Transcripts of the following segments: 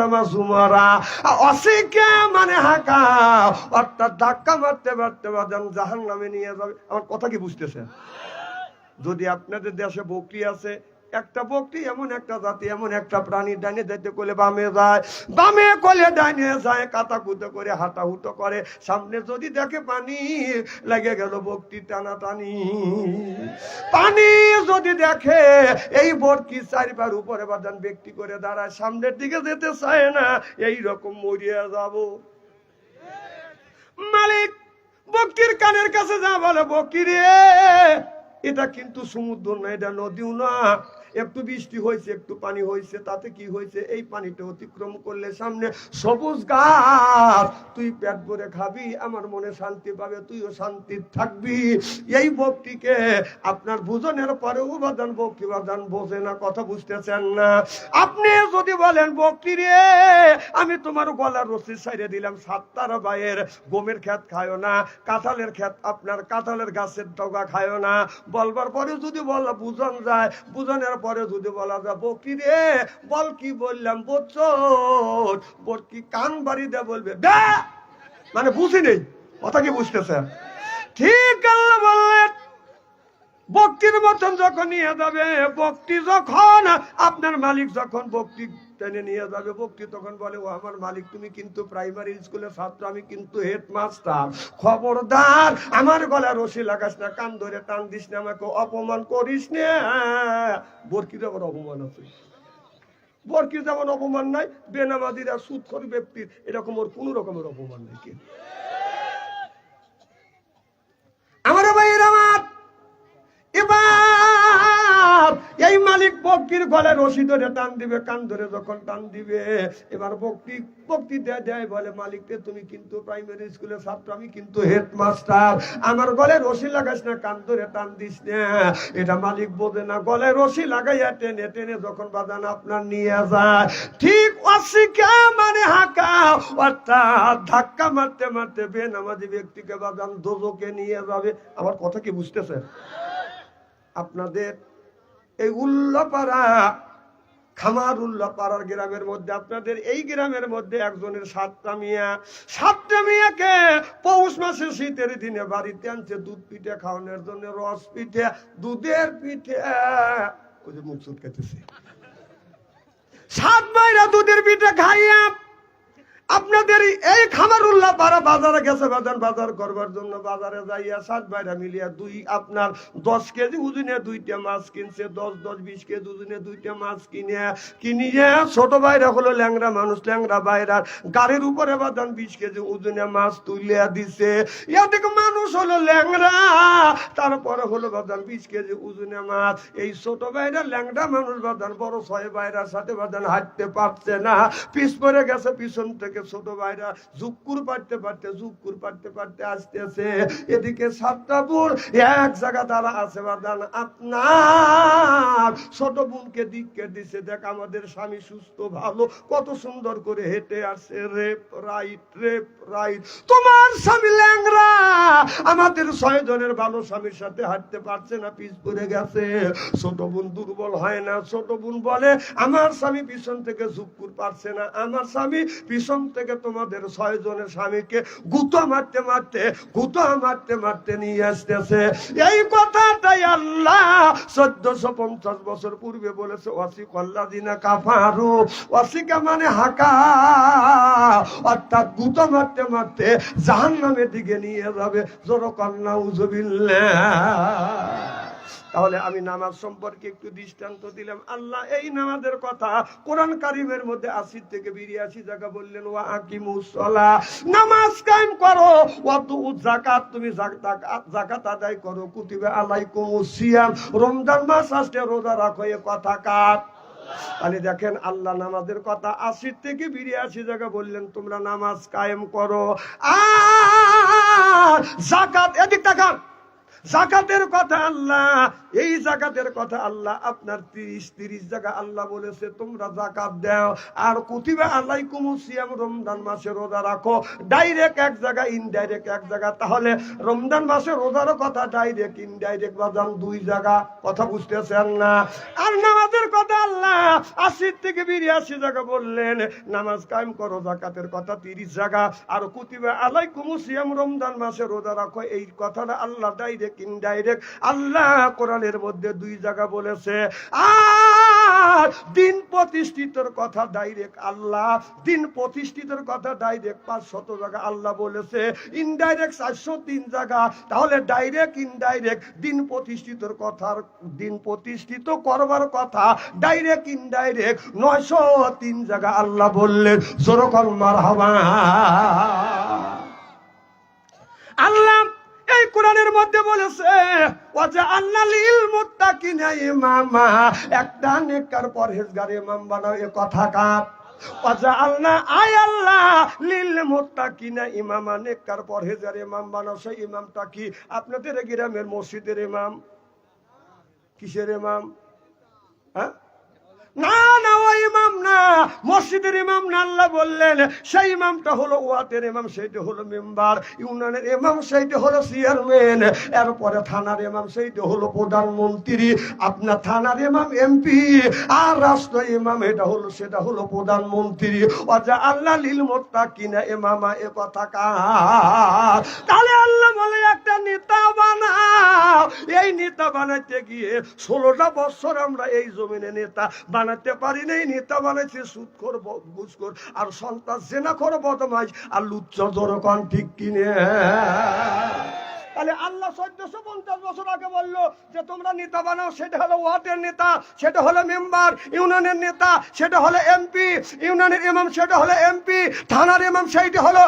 জাহান্নামা যুমারা। অসিকা মানে হাঁকা, অর্থাৎ ধাক্কা মারতে মারতে বাজান জাহান্নামে নিয়ে যাবে। আমার কথা কি বুঝতেছেন? যদি আপনাদের দেশে বকরি আছে, একটা বকরি এমন একটা জাতি, এমন একটা প্রাণী, ডাইনে যাইতে করলে বামে যায়, বামে করলে ডাইনে যায়, কাতাকুতো করে হাঁটাহুটো করে। সামনে যদি দেখে পানি লেগে গেল, বকরি টানাটানি। পানি যদি দেখে এই বকরি চারবার উপরে বাজান ব্যক্তি করে দাঁড়ায়, সামনের দিকে যেতে চায় না, এই রকম মরিয়া যাব। মালিক বকরির কানের কাছে যা বলে, বকরি রে, এটা কিন্তু সমুদ্র না, এটা নদীও না। একটু বৃষ্টি হয়েছে, একটু পানি হয়েছে, তাতে কি হয়েছে? এই পানিটা অতিক্রম করলে সামনে সবুজ গাছ, তুই পেট ভরে খাবি, আমার মনে শান্তি পাবে, তুইও শান্তি থাকবি। এই বকরিকে আপনার বুঝনের পরেও বাদান বকরি বাদান বোঝে না। কথা বুঝতেছেন না? আপনি যদি বলেন বকরি রে, আমি তোমার গলার রশি ছাইড়ে দিলাম, সাত্তার ভাইয়ের গমের ক্ষেত খায়ও না, কাঁঠালের ক্ষেত আপনার কাঁঠালের গাছের ডগা খায়ও না, বলবার পরে যদি বলা বুঝন যায়, বুঝনের পরে যদি বলা যায় বকরি রে, বল কি বললাম বুঝছো, বকরি কান বাড়ি দিয়ে বলবে বে, মানে বুঝি নেই। কথা কি বুঝতেছে? ঠিক আল্লাহ বললেন, বকরির মতন যখন নিয়ে যাবে, বকরি যখন আপনার মালিক যখন বকরি টেনে নিয়ে যাবে, বকরি তখন বলে, ও আমার মালিক, তুমি কিন্তু প্রাইমারি স্কুলের ছাত্র, আমি কিন্তু হেডমাস্টার, খবরদার আমার গলা রশি লাগাস না, কান ধরে টান দিস না, আমাকে অপমান করিস না। বকরির আবার অপমান আছে। বকরির যেমন অপমান নাই, বেনামাজিরা সুদখোর ব্যক্তির এরকম ওর কোন রকমের অপমান নেই। কি আমার ভাইয়ের আমার, এবার এই মালিক বকরির গলায় রশি ধরে টান দিবে, কান ধরে যখন টান দিবে, এবার বকরি দেয় বলে, মালিককে তুমি কিন্তু প্রাইমারি স্কুলের ছাত্র, আমি কিন্তু হেডমাস্টার, আমার গলায় রশি লাগাস না, কান ধরে টান দিস না। এটা মালিক বোঝে না, গলায় রশি লাগাইয়া টেনে টেনে যখন বাজান আপনার নিয়ে যায়, ঠিক অশিক্ষা মানে হাঁকা, অর্থাৎ ধাক্কা মারতে মারতে বেনামাজি ব্যক্তিকে বাজান দোজখে নিয়ে যাবে। আমার কথা কি বুঝতেছে? আপনাদের এই উল্লাপাড়া, খামার উল্লাপাড়ার গ্রামের মধ্যে, আপনাদের এই গ্রামের মধ্যে একজনের সাতটা মেয়েকে পৌষ মাসে শীতের দিনে বাড়িতে আনছে দুধ পিঠে খাওয়ানোর জন্য, রস পিঠে, দুধের পিঠে। ওই যে মুখ চুটকাইতেছে। 7 ভাইরা দুধের পিঠে খাইয়া আপনাদের এই খামারুল্লাহ পাড়া বাজারে গেছে বাজার করবার জন্য। বাজারে যাইয়া 7 ভাইরা মিলিয়া আপনার 10 কেজি ওজনে 2টা মাছ কিনছে, 10-20 কেজি ওজনে 2টা মাছ কিনিয়ে ছোট ভাইরা হলো ল্যাংরা মানুষ, ল্যাংরা ভাইরার গাড়ির উপরে বাজান 20 কেজি ওজনে মাছ তুলিয়া দিছে। এদিকে মানুষ হলো ল্যাংরা, তারপরে হলো বাজান 20 কেজি ওজনে মাছ। এই ছোট ভাইরা ল্যাংরা মানুষ বাজান বড় 6 ভাইরার সাথে বাজান হাঁটতে পারছে না, পিছ পড়ে গেছে। পিছন থেকে ছোট ভাইরা জুকুর পাড়তে পারতে আসতেছে। এদিকে 7টা বোন এক জায়গা দ্বারা আছে বাদান, আপনার ছোট বোনকে দিককে দিছে, দেখ আমাদের স্বামী সুস্থ ভালো, কত সুন্দর করে হেঁটে আসে, রেপ রাইট, তোমার স্বামী ল্যাংরা, আমাদের 6 জনের ভালো স্বামীর সাথে হাঁটতে পারছে না, পিছ পড়ে গেছে। ছোট বোন দুর্বল হয় না, ছোট বোন বলে, আমার স্বামী পিছন থেকে জুকুর পারছে না, আমার স্বামী পিছন থেকে তোমাদের 6 জনের স্বামীকে গুতা মারতে মারতে নিয়ে আসতেছে। এই কথাটাই আল্লাহ 1450 বছর পূর্বে বলেছে, ওয়াসিকাল্লাযিনা কাফারু, ওয়াসিকা মানে হাঁকা, অর্থাৎ গুতা মারতে মারতে জাহান্নামের দিকে নিয়ে যাবে। জোরে কর নাউযুবিল্লাহ। তাহলে আমি নামাজ সম্পর্কে একটু দৃষ্টান্ত দিলাম। আল্লাহ এই নামাজের কথা কোরআন কারিমের মধ্যে 80 থেকে 82 জায়গা বললেন, ওয়া আকিমুস সালাহ, নামাজ কায়েম করো, ওয়া তুজ যাকাত, তুমি যাকাত আদায় করো, কুতিবা আলাইকুমুস সিয়াম, রমজান মাস আসলে রোজা রাখো। এ কথা কার? তাহলে দেখেন আল্লাহ নামাজের কথা 80 থেকে 82 জায়গা বললেন, তোমরা নামাজ কায়েম করো। আর যাকাত, এদিক তাকান, জাকাতের কথা আল্লাহ, এই জাকাতের কথা আল্লাহ আপনার 30 জায়গা আল্লাহ বলেছে তোমরা জাকাত দাও। আর কুতিবা আলাইকুমুস সিয়াম, রমজান মাসে রোজা রাখো। ডাইরেক্ট এক জায়গা, ইনডাইরেক্ট এক জায়গা। তাহলে রমজান মাসে রোজার কথা ডাইরেক্ট, ইনডাইরেক্ট বাজান 2 জায়গা। কথা বুঝতেছেন না? আর নামাজের কথা আল্লাহ 80 থেকে 82 জায়গা বললেন। নামাজ কায়েম করো, জাকাতের কথা 30 জায়গা। আর কুতিবা আলাইকুমুস সিয়াম, রমজান মাসে রোজা রাখো, এই কথাটা আল্লাহ ডাইরেক্ট ইনডাইরেক্ট আল্লাহ কোরআনের মধ্যে 2 জায়গা বলেছে। আর দিন প্রতিষ্ঠিতর কথা ডাইরেক্ট আল্লাহ, দিন প্রতিষ্ঠিতর কথা ডাইরেক্ট 500 জায়গা আল্লাহ বলেছে, ইনডাইরেক্ট 403 জায়গা। তাহলে ডাইরেক্ট ইনডাইরেক্ট দিন প্রতিষ্ঠিতর কথার, দিন প্রতিষ্ঠিত করবার কথা ডাইরেক্ট ইনডাইরেক্ট 903 জায়গা আল্লাহ বললেন। জোরকর মারহাবা। আল্লাহ এই কোরআনের মধ্যে বলেছে ওয়াজআলনা লিল মুত্তাকিনা ইমামা, একটা নেককার পরহেজগার ইমাম বানাও। এ কথা কার? ওয়াজআলনা, আয় আল্লাহ, লিল মুত্তাকিনা ইমামা, নেককার পরহেজগার ইমাম বানাও। সেই ইমামটা কি? আপনাদের গ্রামের মসজিদের ইমাম? কিসের ইমাম? হ্যাঁ, না না, ওই ইমাম না, মসজিদের ইমাম না। আল্লাহ বললেন সেই ইমামটা হলো ওয়াতের ইমাম, সেইটা হলো মেম্বার। ইউনিয়নের ইমাম সেইটা হলো চেয়ারম্যান। এরপরে থানার ইমাম সেইটা হলো প্রধানমন্ত্রী। আপনার থানার ইমাম এমপি, আর রাষ্ট্র ইমাম এটা হলো, সেটা হলো প্রধানমন্ত্রী। ওয়াজা আল্লাহ লিল মুত্তাকিনা ইমামা, এ কথা কার? তাহলে আল্লাহ বলে একটা নেতা বানাও। এই নেতা বানাইতে গিয়ে 16টা বছর আমরা এই জমিনে নেতা বানাতে পারি নাই। নেতা বানাইছে সুদখোর, ঘুষখোর, আর সন্তান, জেনাখোর, বদমাইশ আর লুচ্চা। জনগণ ঠিক কিনে? তাহলে আল্লাহ 1450 বছর আগে বললো যে তোমরা নেতা বানাও। সেটা হলো ওয়ার্ডের নেতা, সেটা হলো মেম্বার। ইউনিয়নের নেতা সেটা হলো এমপি। ইউনিয়নের ইমাম সেটা হলো এমপি। থানার ইমাম সেইটা হলো,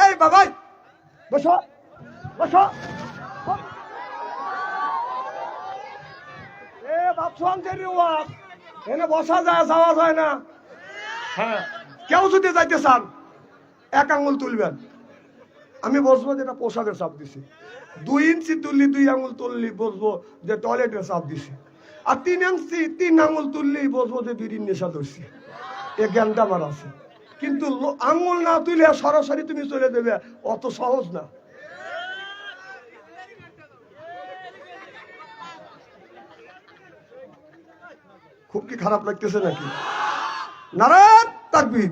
এই বাবাই বসো বসো, এনে বসা যায়, যাওয়া যায় না। হ্যাঁ, কেউ যদি যাইতে চান 1 আঙ্গুল তুলবেন, আমি বসবো যেটা পোশাকের চাপ দিছি। 2 ইঞ্চি তুললি 2 আঙ্গুল তুললি বসবো যে টয়লেটের চাপ দিছি। আর 3 ইঞ্চি 3 আঙ্গুল তুললেই বসবো যে বিড়ির নেশা ধরছি। এ জ্ঞানটা আমার আছে। কিন্তু আঙ্গুল না তুলে সরাসরি তুমি চলে দেবে, অত সহজ না। খুব কি খারাপ লাগতেছে নাকি? নারায়ে তাকবীর।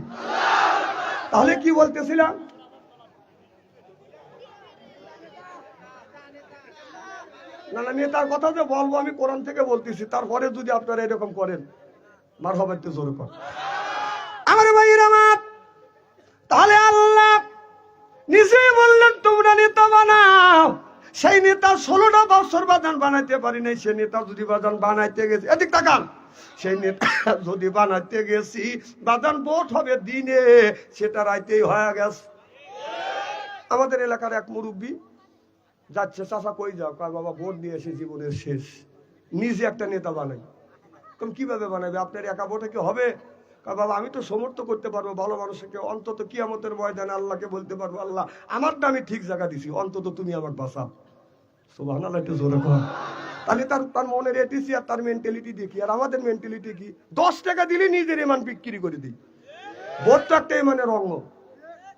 তাহলে কি বলতেছিলাম? না না, নেতার কথা যে বলবো আমি কোরআন থেকে বলতেছি। তারপরে যদি আপনারা এরকম করেন, মারহাবা, একটু জোরে কর আমার ভাইয়ের আমার। তাহলে আল্লাহ নিজেই বললেন তোমরা নেতা বানাও। সেই নেতা 16টা বছর বাজান বানাইতে পারি নাই। সে নেতা যদি বাজান বানাইতে গেছে, এদিক তাকান, সেই নেতা যদি বানাইতে গেছি বাজান ভোট হবে দিনে, সেটা রাইতেই হয়ে গেছে। আমাদের এলাকার এক মুরব্বী যাচ্ছে, চাচা কই যাও? কয় বাবা ভোট দিয়েছে, জীবনের শেষ। নিজে একটা নেতা বানাই। কম কিভাবে বানাবে? আপনার একা ভোটে কি হবে? কয় বাবা আমি তো সমর্থ করতে পারবো ভালো মানুষকে, অন্তত কিয়ামতের ময়দানে আল্লাহকে বলতে পারবো আল্লাহ আমারটা আমি ঠিক জায়গা দিছি, অন্তত তুমি আমাকে বাঁচাও। সুবহানাল্লাহ, একটু জোরে কর। তাহলে তার মনের এটিসি আর তার মেন্টালিটি দেখি। আর আমাদের মেন্টালিটি কি? 10 টাকা দিলে নিজের ইমান বিক্রি করে দিই। ভোট তো একটা ইমানের অঙ্গ।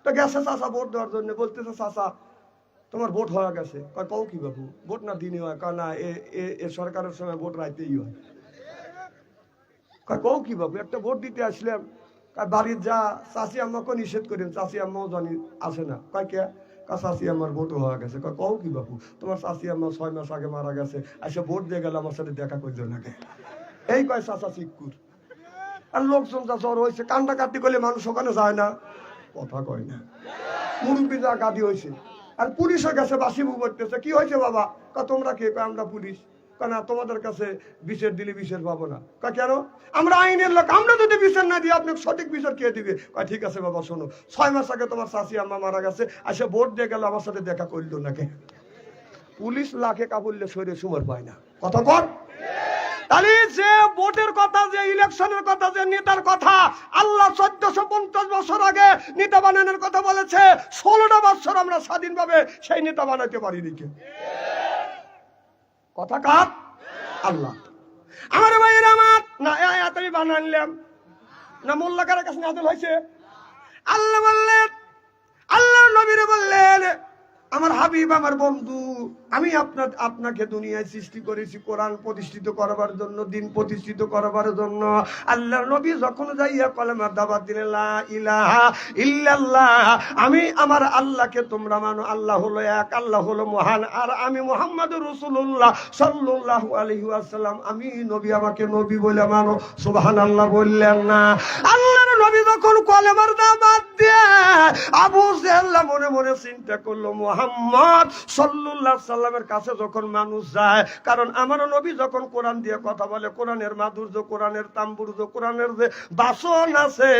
তো গেছে চাচা ভোট দেওয়ার জন্য, বলতেছে চাচা তোমার ভোট হয়ে গেছে। কয় পাও কি বাবু? ভোট না দিনে হয়? কয় না, এ সরকারের সময় ভোট রাইতেই হয়। কয় পাও কি বাবু? একটা ভোট দিতে আসলাম। কয় বাড়ির যা চাচি আম্মাকে নিষেধ করেন, চাচি আম্মাও জানি আসে না। কয় কে? চাচি আমার ভোট হয়ে গেছে। কয় পাও কি বাবু? তোমার চাচি আম্মা 6 মাস আগে মারা গেছে, আসে ভোট দিয়ে গেলে আমার সাথে দেখা করতে লাগে। এই কয় চাচা চিকুর। আর লোকজন যা জ্বর হয়েছে, কান্না কাটি করলে মানুষ ওখানে যায় না, কথা কয় না। মুরব্বী যা গাদি হয়েছে, আর পুলিশের কাছে বাসি করতেছে। কি হয়েছে বাবা? তোমরা কে? আমরা পুলিশ। না, তোমাদের কাছে বিচার দিলে বিচার পাবো না। কেন? আমরা আইনের লোক, আমরা যদি বিচার না দিই আপনাকে সঠিক বিচার কে দিবে? ঠিক আছে বাবা শোনো, 6 মাস আগে তোমার চাচি আম্মা মারা গেছে, আসে ভোট দিয়ে গেল, আমার সাথে দেখা করলো নাকি? পুলিশ লাখে কাবুললে শরীরে সুমার পায় না, কথা কর। তাহলে যে ভোটের কথা, যে ইলেকশনের কথা, যে নেতার কথা আল্লাহ 1450 বছর আগে নেতা বানানোর কথা বলেছে, 16টা বছর আমরা স্বাধীনভাবে সেই নেতা বানাতে পারিনি। কে? কথা কার? আল্লাহ। আমার ভাইয়ের আমার না আয়াত আমি বানাইলাম না মোল্লা কার কাছে নাযিল হয়েছে? আল্লাহ বললেন, আল্লাহ নবীরে বললেন, আমার হাবিব আমার বন্ধু, আমি আপনাকে দুনিয়ায় সৃষ্টি করেছি কোরআন প্রতিষ্ঠিত করবার জন্য, দিন প্রতিষ্ঠিত করবার জন্য। আল্লাহর নবী যখন যাইয়া কলেমার দাওয়াত দিলেন লা ইলাহা ইল্লাল্লাহ, আমি আমার আল্লাহকে তোমরা মানো, আল্লাহ হলো এক, আল্লাহ হলো মহান, আর আমি মুহাম্মদুর রাসূলুল্লাহ সাল্লাল্লাহু আলাইহি ওয়াসাল্লাম, আমি নবী, আমাকে নবী বলে মানো। সুবহানাল্লাহ বললেন না? আল্লাহর নবী যখন কলেমার দাওয়াত দিয়ে আবু জেহেল মনে মনে চিন্তা করলো, মুহাম্মদ সাল্লাল্লাহু আলাইহি সাল্লামের কাছে যখন মানুষ যায়, কারণ আমার নবী যখন কোরআন দিয়ে কথা বলে, কোরআনের মাধুর্য, কোরআনের তাম্বুর্য, কোরআনের যে বাসন আছে,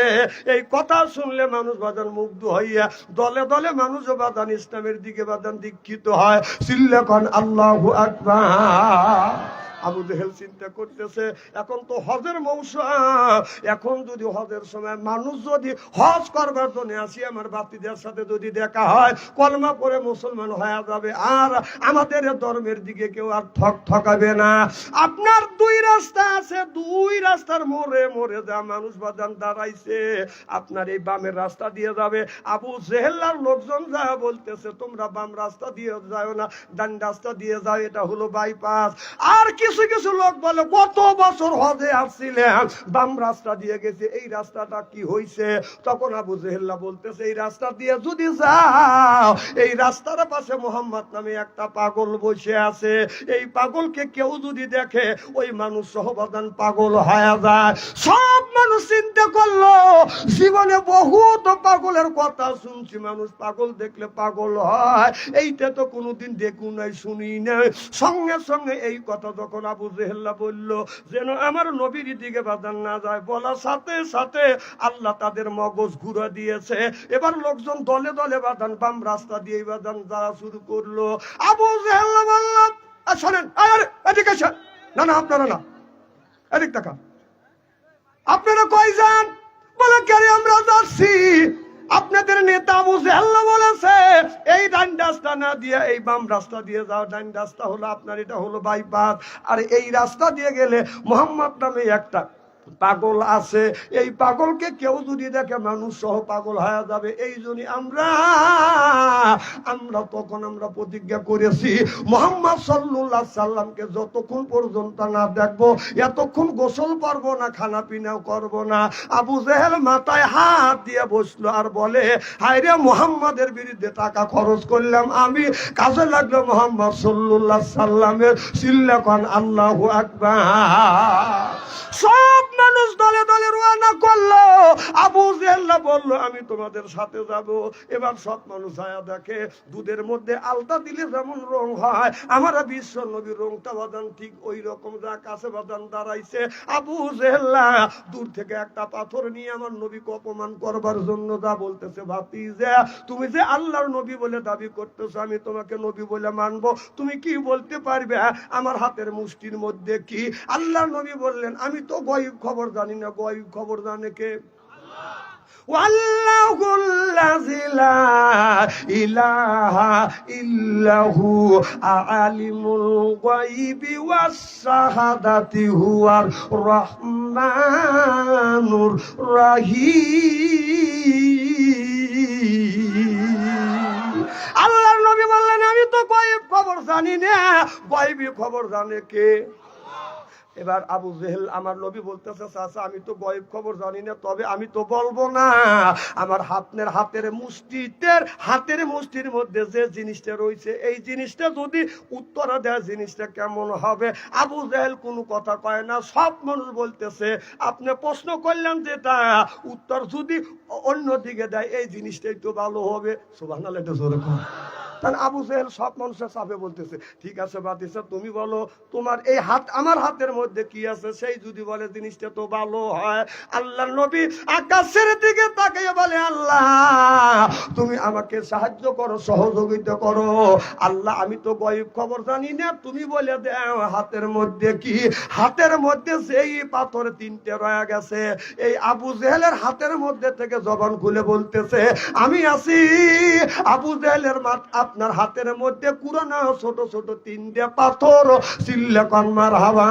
এই কথা শুনলে মানুষ বাদান মুগ্ধ হইয়া দলে দলে মানুষ বাদান ইসলামের দিকে বাদান দীক্ষিত হয়। চিল্লাখন আল্লাহু আকবার। আবু জেহেল চিন্তা করতেছে, এখন তো হজের মৌসুম, এখন যদি হজের সময় মানুষ যদি হজ করবার জন্য আসি, আমার বাতিদের সাথে যদি দেখা হয়, কলমা পরে মুসলমান হয়ে যাবে, আর আমাদের ধর্মের দিকে কেউ আর ঠকাবে না। আপনার দুই রাস্তা আছে, দুই রাস্তার মোড়ে মোড়ে যা মানুষ বাদান দাঁড়াইছে, আপনার এই বামের রাস্তা দিয়ে যাবে। আবু জেহেলার লোকজন যা বলতেছে, তোমরা বাম রাস্তা দিয়ে যাও না, ডান রাস্তা দিয়ে যাও, এটা হলো বাইপাস। আর কিছু কিছু লোক বলে, কত বছর হজে আসছিলেন, বাম রাস্তা দিয়ে গেছে, এই রাস্তাটা কি হইছে? তখন আবু জেহেল বলতেছে, এই রাস্তা দিয়ে যদি যাও, এই রাস্তার পাশে মোহাম্মদ নামে একটা পাগল বসে আছে, এই পাগলকে কেউ যদি দেখে, ওই মানুষ সহবাদান পাগল হয়ে যায়। সব মানুষ চিন্তা করলো, জীবনে বহুত পাগলের কথা শুনছি, মানুষ পাগল দেখলে পাগল হয়, এইটা তো কোনোদিন দেখু নাই, শুনি নাই। সঙ্গে সঙ্গে এই কথা যখন আবু জেহেল বলল, যেন আমার নবীর দিকে বাদান না যায়, বলার সাথে সাথে আল্লাহ তাদের মগজ ঘুরা দিয়েছে। এবার লোকজন দলে দলে বাদান বাম রাস্তা দিয়ে বাদান যাওয়া শুরু করলো। আবু জেহেল বলল, শোনেন, এদিকে আসেন। না না, আপনারা না, এদিক টাকা, আপনারা কই যান? বলে, কে আমরা যাচ্ছি, আপনাদের নেতা আবু জেহেল বলেছে এই ডান রাস্তা না দিয়ে এই বাম রাস্তা দিয়ে যাও। ডান রাস্তা হলো আপনার, এটা হলো বাইপাস, আর এই রাস্তা দিয়ে গেলে মোহাম্মদ নামে একটা পাগল আছে, এই পাগলকে কেউ যদি দেখে মানুষ সহ পাগল হয়ে যাবে। এই জন্য আমরা তখন আমরা প্রতিজ্ঞা করেছি, মুহাম্মদ সাল্লাল্লাহু আলাইহি সাল্লামকে যতক্ষণ পর্যন্ত না দেখবো, এতক্ষণ গোসল করব না, খানা পিনাও করব না। আবু জেহেল মাথায় হাত দিয়ে বসলো আর বলে, হায়রে, মুহাম্মাদের বিরুদ্ধে টাকা খরচ করলাম আমি, কাজে লাগলো মুহাম্মদ সাল্লাল্লাহু আলাইহি সাল্লামের। চিল্লাখন আল্লাহু আকবার। সব মানুষ দলে দলে রওনা করলো। আবু জেহেল বলল, আমি তোমাদের সাথে যাব। এবার সব মানুষ আয়া দেখে, দুধের মধ্যে আলতা দিলে যেমন রং হয়, আমার বিশ্ব নবীর রংটা বাদান ঠিক ওই রকম, যা কাছে বাদান দাঁড়াইছে। আবু জেহেল দূর থেকে একটা পাথর নিয়ে আমার নবীকে অপমান করবার জন্য যা বলতেছে, ভাতিজা, তুমি যে আল্লাহর নবী বলে দাবি করতেছো, আমি তোমাকে নবী বলে মানবো, তুমি কি বলতে পারবে আমার হাতের মুষ্টির মধ্যে কি? আল্লাহর নবী বললেন, আমি তো গয়ব খবর জানি না, গয়ব খবর জানে কে? ওয়াল্লাহুল্লাযী লা ইলাহা ইল্লাহু আলিমুল গায়বি ওয়াস শাহাদাতি হুয়ার রহমানুর রহিম। আল্লাহর নবী বললেন, আমি তো গয়ব খবর জানি না, গয়বি খবর জানে কে? এবার আবু জেহেল আমার নবী বলতেছে, চাচা, আমি তো গয়ব খবর জানি না, তবে আমি তো বলবো না, আমার হাতের মুষ্টির মধ্যে যে জিনিসটা রয়েছে, এই জিনিসটা যদি উত্তরা দেয়, জিনিসটা কেমন হবে? আবু জেহেল কোনো কথা কয় না। সব মানুষ বলতেছে, আপনি প্রশ্ন করলেন যেটা, উত্তর যদি অন্য দিকে দেয়, এই জিনিসটাই তো ভালো হবে। সুবহানাল্লাহ, এটা জোরে কর। আবু জেহেল সব মানুষের চাপে বলতেছে, ঠিক আছে বাতিজা, তুমি বলো তোমার এই হাত আমার হাতের মধ্যে কি আছে, সেই যদি বলে জিনিসটা তো ভালো হয়। আল্লাহর নবী আকাশের দিকে তাকিয়ে বলে, আল্লাহ, তুমি আমাকে সাহায্য করো, সহযোগিতা করো। আল্লাহ, আমি তো গয়ব খবর জানি না, তুমি বলে দাও হাতের মধ্যে কি? হাতের মধ্যে সেই পাথর তিনটে রয়ে গেছে। এই আবু জেহেলের হাতের মধ্যে থেকে জবান খুলে বলতেছে, আমি আছি। আবু জেহেলের আপনার হাতের মধ্যে কুরানো ছোট ছোট 3টে পাথর, চিল্লা কন মারহাবা।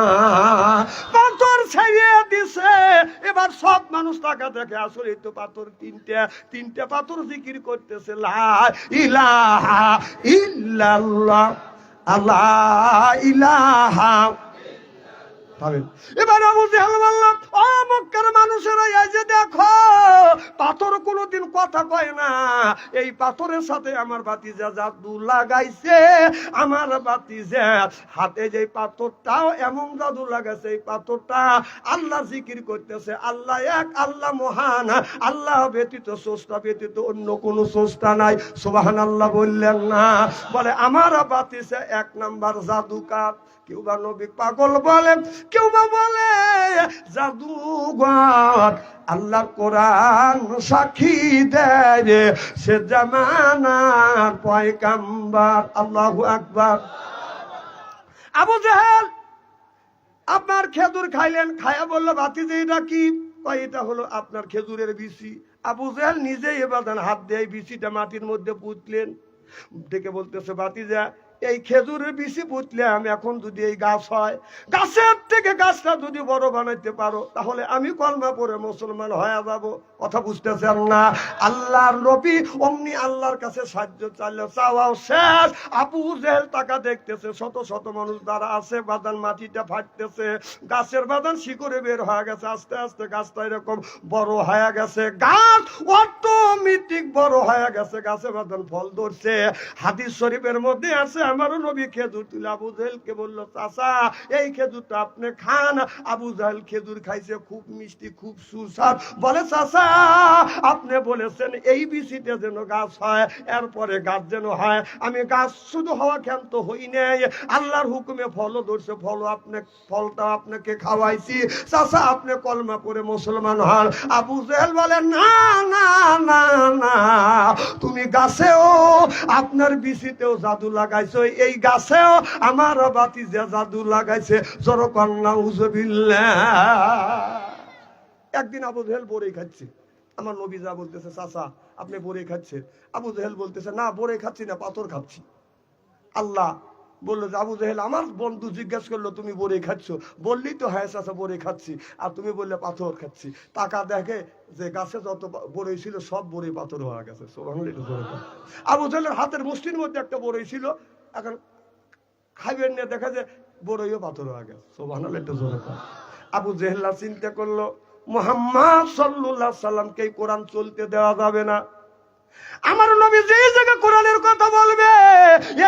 পাথর ছেড়ে দিছে, এবার সব মানুষ টাকা দেখে আসলে তো পাথর 3টে পাথর জিকির করতেছে, লা ইলাহা ইল্লাল্লাহ, আল্লাহ ইলাহা। এবার আবু জেহেল বলল, ও মক্কার মানুষেরা, এই যে দেখো পাথর কোনোদিন কথা কয় না, এই পাথরের সাথে আমার ভাতিজা জাদু লাগাইছে। আমার ভাতিজা হাতে যে পাথরটাও এমন জাদু লাগাইছে, এই পাথরটা আল্লাহ জিকির করতেছে, আল্লাহ এক, আল্লাহ মহান, আল্লাহ ব্যতীত স্রষ্টা ব্যতীত অন্য কোনো স্রষ্টা নাই। সুবহানাল্লাহ বললেন না? বলে আমার ভাতিজা 1 নাম্বার জাদুকার। কেউ বা নবী পাগল বলে, কেউ বা বলে জাদুঘর। আল্লাহর কোরআন সাক্ষী দেয় সে জামানার পয়গাম্বর। আল্লাহু আকবার। আবু জেহেল আপনার খেজুর খাইলেন, খায়া বললো ভাতিজা এটা কি? কয় এটা হলো আপনার খেজুরের বিচি। আবু জেহেল নিজেই এবার হাত দিয়ে বিচিটা মাটির মধ্যে পুঁতলেন, ডেকে বলতেছে, ভাতিজা এই খেজুরের বিচি পুঁতলাম, এখন যদি এই গাছ হয়, গাছের থেকে গাছটা যদি বড় বানাইতে পারো, তাহলে আমি কলমা পড়ে মুসলমান হয়ে যাব। কথা বুঝতেছেন না? আল্লাহর নবী অমনি আল্লাহর কাছে সাহায্য চাইলে, চাওয়াও শেষ। আবু জেহেল টাকা দেখতেছে, শত শত মানুষ দ্বারা আছে, বাদান মাটিটা ফাটতেছে, গাছের বাদান শিকড়ে বের হয়ে গেছে, আস্তে আস্তে গাছটা এরকম বড় হয়ে গেছে, গাছ অটোমেটিক বড় হয়ে গেছে, গাছে বাদান ফল ধরছে। হাদিস শরীফের মধ্যে আছে, আমারও নবী খেজুর তুলে আবু জেহেলকে বললো, চাচা এই খেজুরটা আপনি খান। আবু জেহেল খেজুর খাইছে, খুব মিষ্টি, খুব সুস্বাদ। বলে, চাচা আপনি বলেছেন এই বিচিতে যেন গাছ হয়, এরপরে গাছ যেন হয়। আমি গাছ শুধু হওয়া ক্ষান্ত হই নাই, আল্লাহর হুকুমে ফলও ধরছে, ফলটা আপনাকে খাওয়াইছি। চাচা আপনি কলমা পড়ে মুসলমান হন। আবু জেহেল বলে, না না না না, তুমি গাছেও আপনার বিচিতেও জাদু লাগাইছো, এই গাছেও আমার ভাতিজা জাদু লাগাইছে। জোরকন নাউজুবিল্লাহ। একদিন আবু জেহেল বড়ই খাচ্ছে, আমার নবী যা বলতেছে, চাচা আপনি বড়ই খাচ্ছেন? আবু জেহেল বলতেছে, না বড়ই খাচ্ছি না, পাথর খাচ্ছি। আল্লাহ বললো যে, আবু জেহেল আমার বন্ধু জিজ্ঞেস করলো তুমি বড়ই খাচ্ছ? বললি তো হ্যাঁ চাচা বড়ই খাচ্ছি। আর তুমি বললে পাথর খাচ্ছি। টাকা দেখে যে গাছে যত বড়ই ছিল সব বড়ই পাথর হয়ে গেছে। আবু জেহেলের হাতের মুষ্টির মধ্যে একটা বড়ই ছিল, এখন খাইবেন নিয়ে দেখা যায় বড়ইও পাথর হয়ে গেছে। সুবহানাল্লাহ, একটু জোরে বলেন। আবু জেহেল চিন্তা করলো, মুহাম্মদ সাল্লাল্লাহু আলাইহি সাল্লামকে কোরআন চলতে দেওয়া যাবে না। আমার নবী যেই জায়গায় কোরআনের কথা বলবে,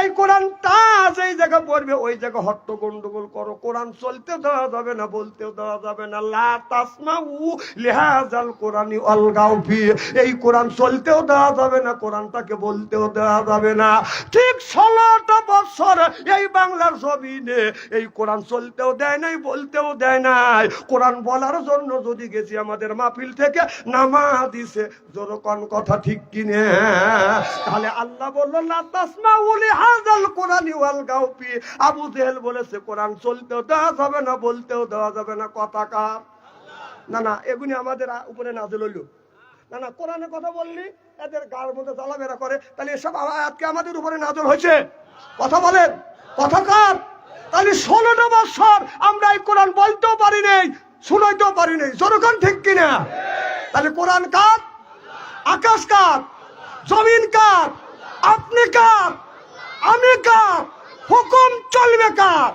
এই কোরআনটা যেই জায়গায় পড়বে ওই জায়গায় হট্ট গন্ডগোল করো, কোরআন চলতে দেওয়া যাবে না, বলতেও দেওয়া যাবে না। লা তাসমাউ লিহাযাল কোরআনি আলগাউ ফি, এই কোরআন চলতেও দেওয়া যাবে না, কোরআনটাকে বলতেও দেওয়া যাবে না। ঠিক 16টা বছর এই বাংলার জমিনে এই কোরআন চলতেও দেয় নাই, বলতেও দেয় নাই। কোরআন বলার জন্য যদি গেছি আমাদের মাহফিল থেকে নামা দিছে, জোরকন কথা ঠিক কিনে? তাহলে আল্লাহ বলল, লা তাসমাউ লিহাযাল কোরআনি ওয়ালগাউ ফি। আবু জেহেল বলেছে কোরআন চলতেও দেওয়া যাবে না, বলতেও দেওয়া যাবে না। কথা কার? না না, এগুলি আমাদের উপরে নাযিল হইল না। না, কোরআনের কথা বললি এদের গার মধ্যে জ্বালাবেরা করে, তাহলে এসব আয়াতকে আমাদের উপরে নাযিল হয়েছে। কথা বলেন, কথা কার? তাহলে 16টা বছর আমরা এই কোরআন বলতেও পারি নাই, শুনাইতেও পারি নাই। জনগণ ঠিক কিনা? তাহলে কোরআন কার? আকাশ কার? জমিন কার? আপনি কার? আমি কার? হুকুম চলবে কার?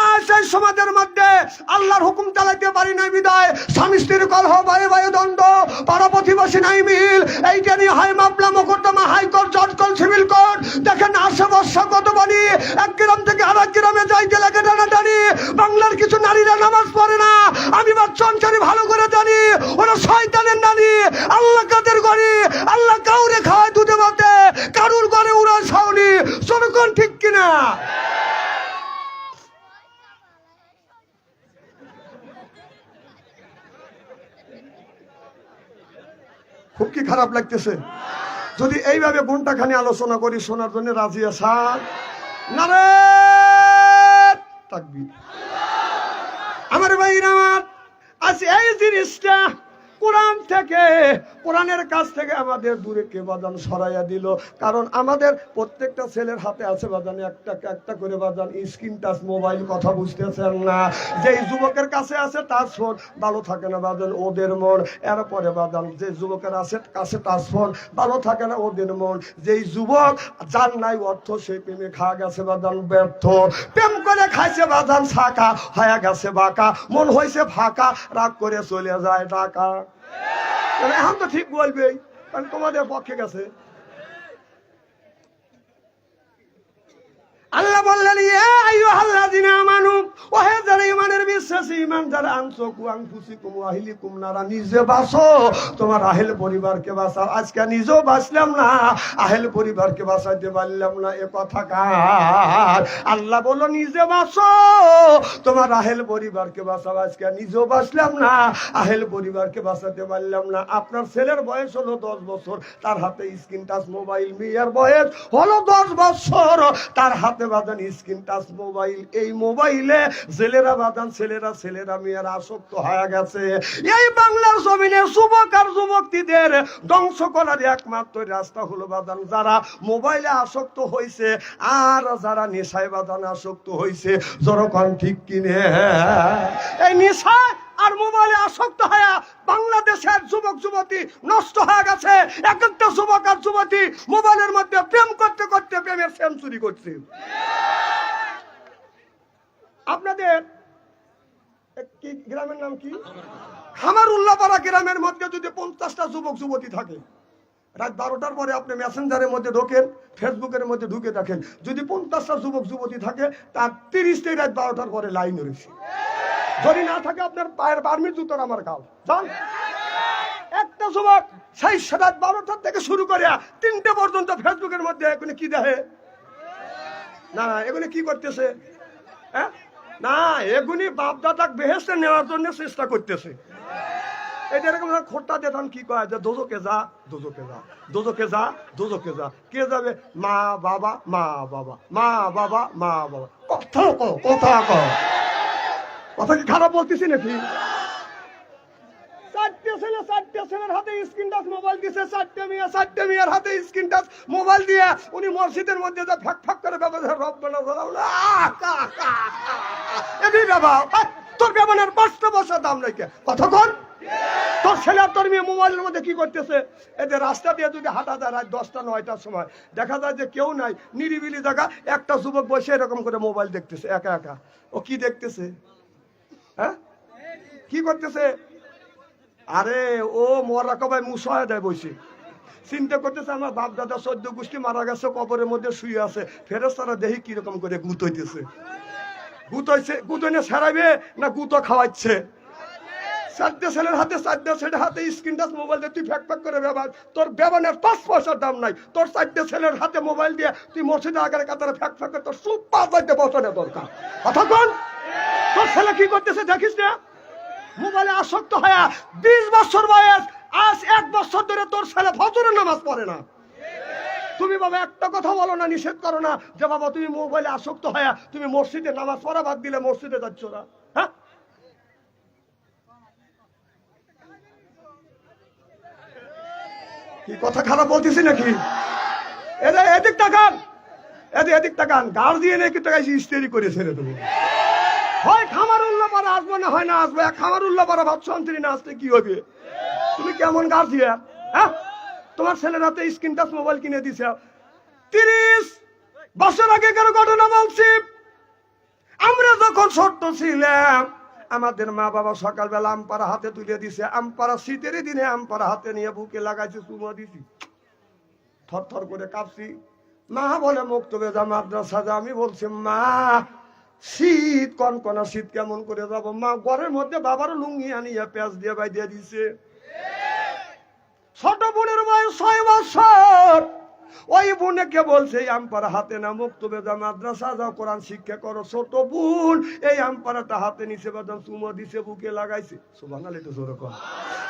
আজ এই সমাজের মধ্যে আল্লাহর হুকুম চালাইতে পারি নাই বিদায় স্বামী স্ত্রীর কলহ, বায়ু বায়ু দ্বন্দ্ব, পাড়া প্রতিবেশী নাই মিল, এইটা নিয়ে হাই মামলা, মোকদ্দমা, হাইকোর্ট, জজ কোর্ট, সিভিল কোর্ট। দেখেন 8 বছর কত বাড়ি, এক গ্রাম থেকে আরেক গ্রামে যাইতে লাগে টানাটানি। বাংলার কিছু নারীরা নামাজ পড়ে না, আমি বাচ্চা অঞ্চলে ভালো করে জানি, ওরা শয়তানের নারী। আল্লাহ কাদের ঘরে, আল্লাহ কাউরে খাওয়ায় দুধে ভাতে, কারুর ঘরে উড়া ছাউনি। জনগণ ঠিক কিনা? খুব কি খারাপ লাগতেছে? যদি এইভাবে ঘন্টাখানি আলোচনা করি, শোনার জন্য রাজি আছেন? নারে তাকবীর। আমার ভাইরা, আজ এই জিনিসটা কোরআন থেকে, কোরআনের কাছ থেকে আমাদের দূরে কে বাজান সরাইয়া দিল। কারণ আমাদের প্রত্যেকটা ছেলের হাতে আছে বাজান একটা একটা করে বাজান স্ক্রিন টাচ মোবাইল। কথা বুঝতেছেন না? যেই যুবকের কাছে আছে তার ফোন ভালো থাকে না বাজান, ওদের মন। এরপরে বাজান যে যুবকের আছে কাছে তার ফোন ভালো থাকে না, ওদের মন। যেই যুবক যার নাই অর্থ সেই প্রেমে খাওয়া গেছে বাজান ব্যর্থ। প্রেম করে খাইছে বাজান ছাকা, হয়ে গেছে বাঁকা, মন হয়েছে ফাঁকা, রাগ করে চলে যায় ঢাকা। এখন তো ঠিক বলবেই, কারণ তোমাদের পক্ষে গেছে। আল্লাহ বললেন ইয়া আইয়ুহাল্লাযিনা আমানু, ওহে যারা ঈমানের বিশ্বাসী, ঈমান যারা আনছো, কুআনফুসিকুম ওয়া আহলিকুম নারা, নিজে বাঁচো তোমার আহেল পরিবারকে বাঁচাও। আজকে নিজেও বাঁচলাম না, আহেল পরিবারকে বাঁচাইতে পারলাম না, এ কথা কার? আল্লাহ বলল নিজে বাঁচো তোমার আহেল পরিবারকে বাঁচাও। আজকে নিজেও বাঁচলাম না, আহেল পরিবারকে বাঁচাতে পারলাম না। আপনার ছেলের বয়স হলো 10 বছর, তার হাতে স্ক্রিন টাচ মোবাইল। মেয়ের বয়স হলো 10 বছর, তার হাতে বাজান স্ক্রিন টাচ মোবাইল। এই মোবাইলে ছেলেরা বাজান, ছেলেরা মেয়েরা আসক্ত হয়ে গেছে। এই বাংলার জমিনে যুবক আর যুবতীদের ধ্বংস করার একমাত্র রাস্তা হলো বাজান যারা মোবাইলে আসক্ত হয়েছে আর যারা নেশায় বাজান আসক্ত হয়েছে। যখন ঠিক কিনে এই নেশা আর মোবাইলে আসক্ত হয়ে বাংলাদেশের যুবক যুবতী নষ্ট হয়ে গেছে। এক একটা যুবক আর যুবতী মোবাইলের মধ্যে প্রেম করতে করতে প্রেমের সেঞ্চুরি করছে। আপনাদের কি গ্রামের নাম কি? খামারুল্লাহপাড়া গ্রামের মধ্যে যদি 50টা যুবক যুবতী থাকে, রাত 12টার পরে আপনি মেসেঞ্জারের মধ্যে ঢোকেন, ফেসবুকের মধ্যে ঢুকে দেখেন, যদি 50টা যুবক যুবতী থাকে তার 30টাই রাত 12টার পরে লাইন রয়েছে। যদি না থাকে আপনার পায়ের বার্মির জুতোর আমার গাল জান। একটা যুবক সেই রাত 12টার থেকে শুরু করে 3টে পর্যন্ত ফেসবুকের মধ্যে এখানে কি দেখে না, এগুলি কি করতেছে? হ্যাঁ না, এগুলি বাপ দাদা বেহেশতে নেওয়ার জন্য চেষ্টা করতেছে। এটা এরকম খোট্টা দেতাম কি কয় যে দোজকে যা, দোজকে যা, দোজকে যা, দোজকে যা। কে যাবে? মা বাবা, মা বাবা, মা বাবা, মা বাবা। কথা কও, কথা কও। কথা কি খারাপ বলতেছি নাকি? 4টে ছেলের হাতে স্ক্রিন টাচ মোবাইল দিছে, 4টে মেয়ের হাতে স্ক্রিন টাচ মোবাইল দিয়ে উনি মসজিদের মধ্যে যা ফাঁক ফাঁক করে ব্যবহার রব্বানা তোর ব্যবহারের 5টা বছর দাম নাই। কথা কর, তোর ছেলে তোর মেয়ে মোবাইলের মধ্যে কি করতেছে? এদের রাস্তা দিয়ে যদি হাঁটা যায় রাত 10টা 9টার সময়, দেখা যায় যে কেউ নাই, নিরিবিলি জায়গা, একটা যুবক বসে এরকম করে মোবাইল দেখতেছে একা একা। ও কি দেখতেছে? হ্যাঁ কি করতেছে? আরে ও মরা কবাই মুসা দেয় বসে চিন্তা করতেছে আমার বাপ দাদা 14 গোষ্ঠী মারা গেছে, কবরের মধ্যে শুয়ে আছে, ফেরেশতারা দেখি কিরকম করে গুতইতেছে। গুতইনে ছাড়াইবে না গুতো খাওয়াচ্ছে? 4টে ছেলের হাতে 4টে ছেলের হাতে স্ক্রিন টাচ মোবাইল দিয়ে তুই ফ্যাক ফ্যাক করে ব্যবহার, তোর ব্যবহারের 5 পয়সার দাম নাই। তোর 4টে ছেলের হাতে মোবাইল দিয়ে তুই মসজিদে আগারে কাতারে ফ্যাক ফ্যাক করে তোর সুপ 5 বছরের দরকার। কথা কোন? তোর ছেলে কি করতেছে দেখিস না? মোবাইলে আসক্ত হয়ে 20 বছর বয়স, আজ 1 বছর ধরে তোর ছেলে ফজরের নামাজ পড়ে না। তুমি বাবা একটা কথা বলো না, নিষেধ করো না যে বাবা তুমি মোবাইলে আসক্ত হয়ে তুমি মসজিদে নামাজ পড়া বাদ দিলে মসজিদে যাচ্ছ না? হ্যাঁ কি কথা খারাপ বলতেছি নাকি? এদিক তাকান, এদিক তাকান। গার্জিয়ান কি টাকায় ইস্তেরি করে ছেড়ে দেবো। হয় খামারুল্লাহপাড়া আসবো না হয় না আসবো। খামারুল্লাহপাড়া ভাবছন্ত্রী না আসতে কি হবে? তুমি কেমন গার্জিয়ান? হ্যাঁ তোমার ছেলের হাতে স্ক্রিন টাচ মোবাইল কিনে দিছে। 30 বছর আগেকার ঘটনা বলছি। আমরা যখন ছোট্ট ছিলাম আমাদের মা বাবা সকালবেলা আমপারা হাতে তুলে দিছে, আমপারা শীতের দিনে আমপারা হাতে নিয়ে বুকে লাগাইছে, চুমা দিছি, থর থর করে কাঁপছি। মা বলে মুক্তবে যা, মাদ্রাসা যা। আমি বলছি মা শীত কনকনা শীত কেমন করে যাবো? মা ঘরের মধ্যে বাবার লুঙ্গি আনিয়া পেঁয়াজ দিয়ে বাইদিয়ে দিছে। ছোট বোনের বয়স 6 বছর, ওই বোনকে বলছে এই আমপারা হাতে না, মুক্তবে যা, মাদ্রাসা যাও, কোরআন শিক্ষা করো। ছোট বোন এই আমপারাটা হাতে নিছে, বাদাম চুমা দিছে, বুকে লাগাইছে। সুবহানাল্লাহ, একটু জোরে কর।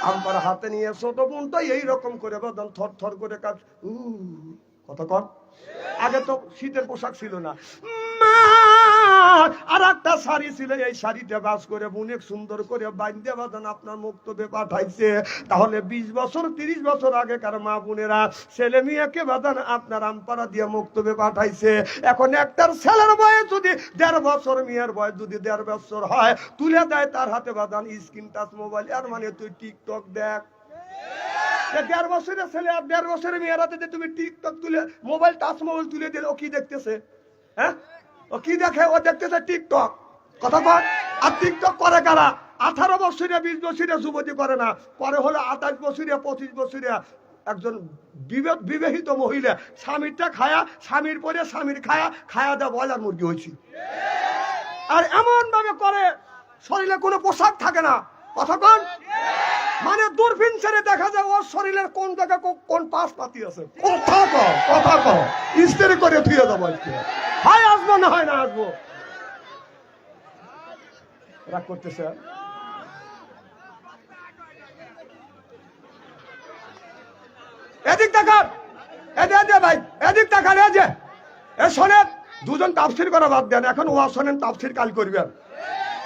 আমপারা হাতে নিয়ে ছোট বোনটা এইরকম করে বাদাম থর থর করে কাজ। কথা কর। আগে তো শীতের পোশাক ছিল না। মা আমার আর একটা শাড়ি ছিল, এই শাড়িটা বাস করে অনেক সুন্দর করে বাইন্দে বাঁধান আপনার মুক্তবে পাঠাইছে। তাহলে 20 বছর 30 বছর আগেকার মা বোনেরা ছেলে মেয়েকে বাঁধান আপনার আমপাড়া দিয়ে মুক্তবে পাঠাইছে। এখন একটার ছেলের বয়স যদি 1.5 বছর, মেয়ের বয়স যদি 1.5 বছর হয়, তুলে দেয় তার হাতে বাঁধান স্ক্রিন টাচ মোবাইল। আর মানে তুই টিকটক দেখ। 1.5 বছরের ছেলে আর 1.5 বছরের মেয়ের হাতে তুমি টিকটক তুলে মোবাইল টাচ মোবাইল তুলে দিলে ও কি দেখতেছে? হ্যাঁ, ও কি দেখে? ও দেখতেছে টিকটক। কথা বল। আর টিকটক করে কারা? 18 বছরিয়া 20 বছরিয়া যুবতী করে না, করে হলো 28 বছরিয়া 25 বছরিয়া একজন বিবাহিত মহিলা। স্বামীরটা খায়া, স্বামীর পরে স্বামীর খায়া দেওয়া বয়লার মুরগি হয়েছি। আর এমন ভাবে করে শরীরে কোনো পোশাক থাকে না। কথা কন। মানে দূরবীন ছেড়ে দেখা যায় ওর শরীরের কোন জায়গা কোন পাশ পাতি আছে। কথা কও ইস্তেরি করে ধুয়ে দেবো। হয় আসবো, না হয় না আসবো। রাগ করতেছে? এদিক দেখান, এদিকে ভাই, এদিক দেখান। এই যে এ শোনেন, দুজন তাফসির করা বাদ দেন, এখন ওয়াজ শোনেন, তাফসির কাল করবেন।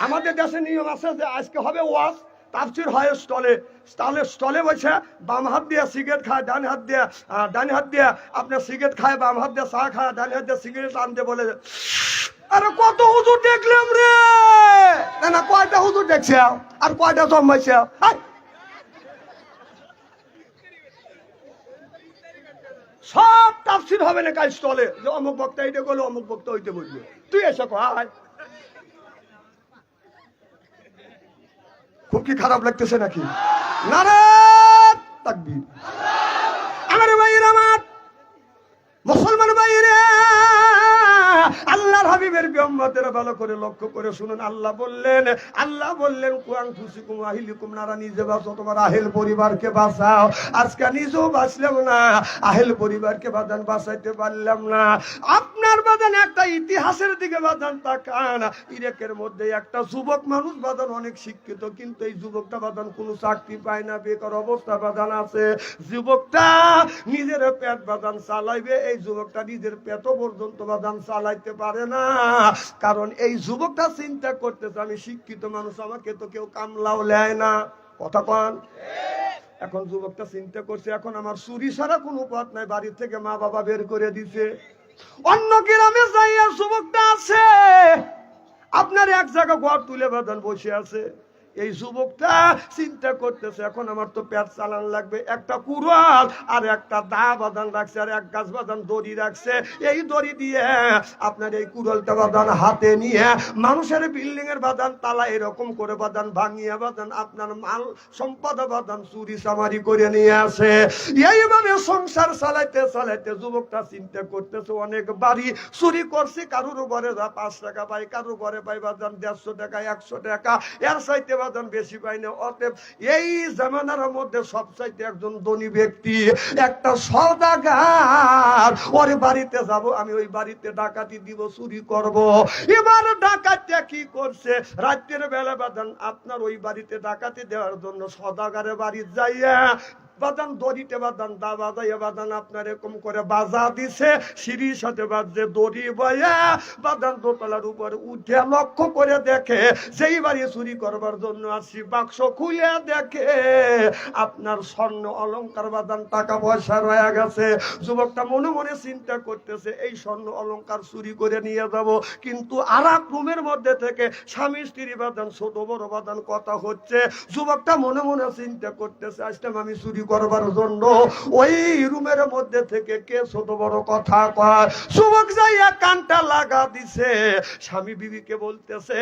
আমাদের দেশে নিয়ম আছে যে আজকে হবে ওয়াজ, তাফসির হয় স্টলে। স্টলে বসে বাম হাত দিয়ে সিগারেট খায়, ডান হাত দিয়ে আপনার সিগারেট খায়, বাম হাত দিয়ে চা খায়, ডান হাত দিয়ে সিগারেট আনতে বলে। আরে কত হুজুর দেখলাম রে! না কয়টা হুজুর দেখছে আর কয়টা জন্মাইছে? সব তাফসির হবে না কাল স্টলে, যে অমুক বক্তা এইটা বললো, অমুক বক্তা ওইটা বললো। তুই এসে কয় খুব কি খারাপ লাগতেছে নাকি? নারে তাকবীর। আমার ভাইরা, আমার মুসলমান ভাইরা, আল্লাহর হাবিবের উম্মতেরা ভালো করে লক্ষ্য করে শুনুন। আল্লাহ বললেন কুয়াং ফুসিকুম আহিলিকুম নারা, নিজে বাঁচো, তোমার আহেল পরিবারকে বাঁচাও। আজকে নিজেও বাঁচলাম না, আহেল পরিবারকে বাঁচাইতে পারলাম না। আপনার বাদান একটা ইতিহাসের দিকে বাদান তাকান। ইরাকের মধ্যে একটা যুবক মানুষ বাদান অনেক শিক্ষিত, কিন্তু এই যুবকটা বাদান কোনো চাকরি পায় না, বেকার অবস্থা বাদান আছে। যুবকটা নিজের পেট বাদান চালাইবে, এই যুবকটা নিজের পেট পর্যন্ত বাদান চালাইতে পারে না। কারণ এই যুবকটা চিন্তা করতেছে, আমি শিক্ষিত মানুষ, আমাকে তো কেউ কামলাও নেয় না। কথা কন। এখন যুবকটা চিন্তা করছে, এখন আমার চুরি ছাড়া কোনো পথ নাই, বাড়ি থেকে মা বাবা বের করে দিছে। অন্য গ্রামে যাইয়া যুবকটা আছে আপনার এক জায়গা ঘর তুলে বাদান বসে আছে। এই যুবকটা চিন্তা করতেছে, এখন আমার তো পেট চালান লাগবে। একটা কুড়াল আর একটা দা বাদান রাখছে, আর এক গাছ বাদান দড়ি রাখছে। এই দড়ি দিয়ে আপনার এই কুড়ালটা বাদান হাতে নিয়ে মানুষের বিল্ডিং এর বাদান তালা এরকম করে বাদান ভাঙিয়ে বাদান আপনার মাল সম্পদ বাদান চুরি চামারি করে নিয়ে আসে। এইভাবে সংসার চালাইতে যুবকটা চিন্তা করতেছে, অনেক বাড়ি চুরি করছে, কারোর ঘরে 5 টাকা পাই, কারোর ঘরে পাই বাদান 150 টাকা 100 টাকা, এর চাইতে বেশি পাই না। অতএব এই জামানার মধ্যে সবচাইতে একজন ধনী ব্যক্তি, একটা সওদাগার, ওর বাড়িতে যাব, আমি ওই বাড়িতে ডাকাতি দিব, চুরি করব। এবার ডাকাতটা কি করছে, রাতের বেলা বাদান আপনার ওই বাড়িতে ডাকাতি দেওয়ার জন্য সওদাগারের বাড়ি যাইয়া বাদান দড়িতে বাদান দা বাজাইয়া বাদান আপনার এরকম করে বাজা দিছে, সিঁড়ির সাথে বাজে দড়ি বয়া বাদান দোতলার উপর উঠে লক্ষ্য করে দেখে যেই বাড়ি চুরি করবার জন্য আসি, বাক্স খুলে দেখে আপনার স্বর্ণ অলংকার বাদান টাকা পয়সা রয়ে গেছে। যুবকটা মনে মনে চিন্তা করতেছে, এই স্বর্ণ অলংকার চুরি করে নিয়ে যাব। কিন্তু আর এক রুমের মধ্যে থেকে স্বামী স্ত্রী বাদান ছোট বড় বাদান কথা হচ্ছে। যুবকটা মনে মনে চিন্তা করতেছে, আসলাম আমি চুরি করবার জন্য, ওই রুমের মধ্যে থেকে কে ছোট বড় কথা কয়। যুবক যাইয়া কানটা লাগা দিছে, স্বামী বিবিকে বলতেছে,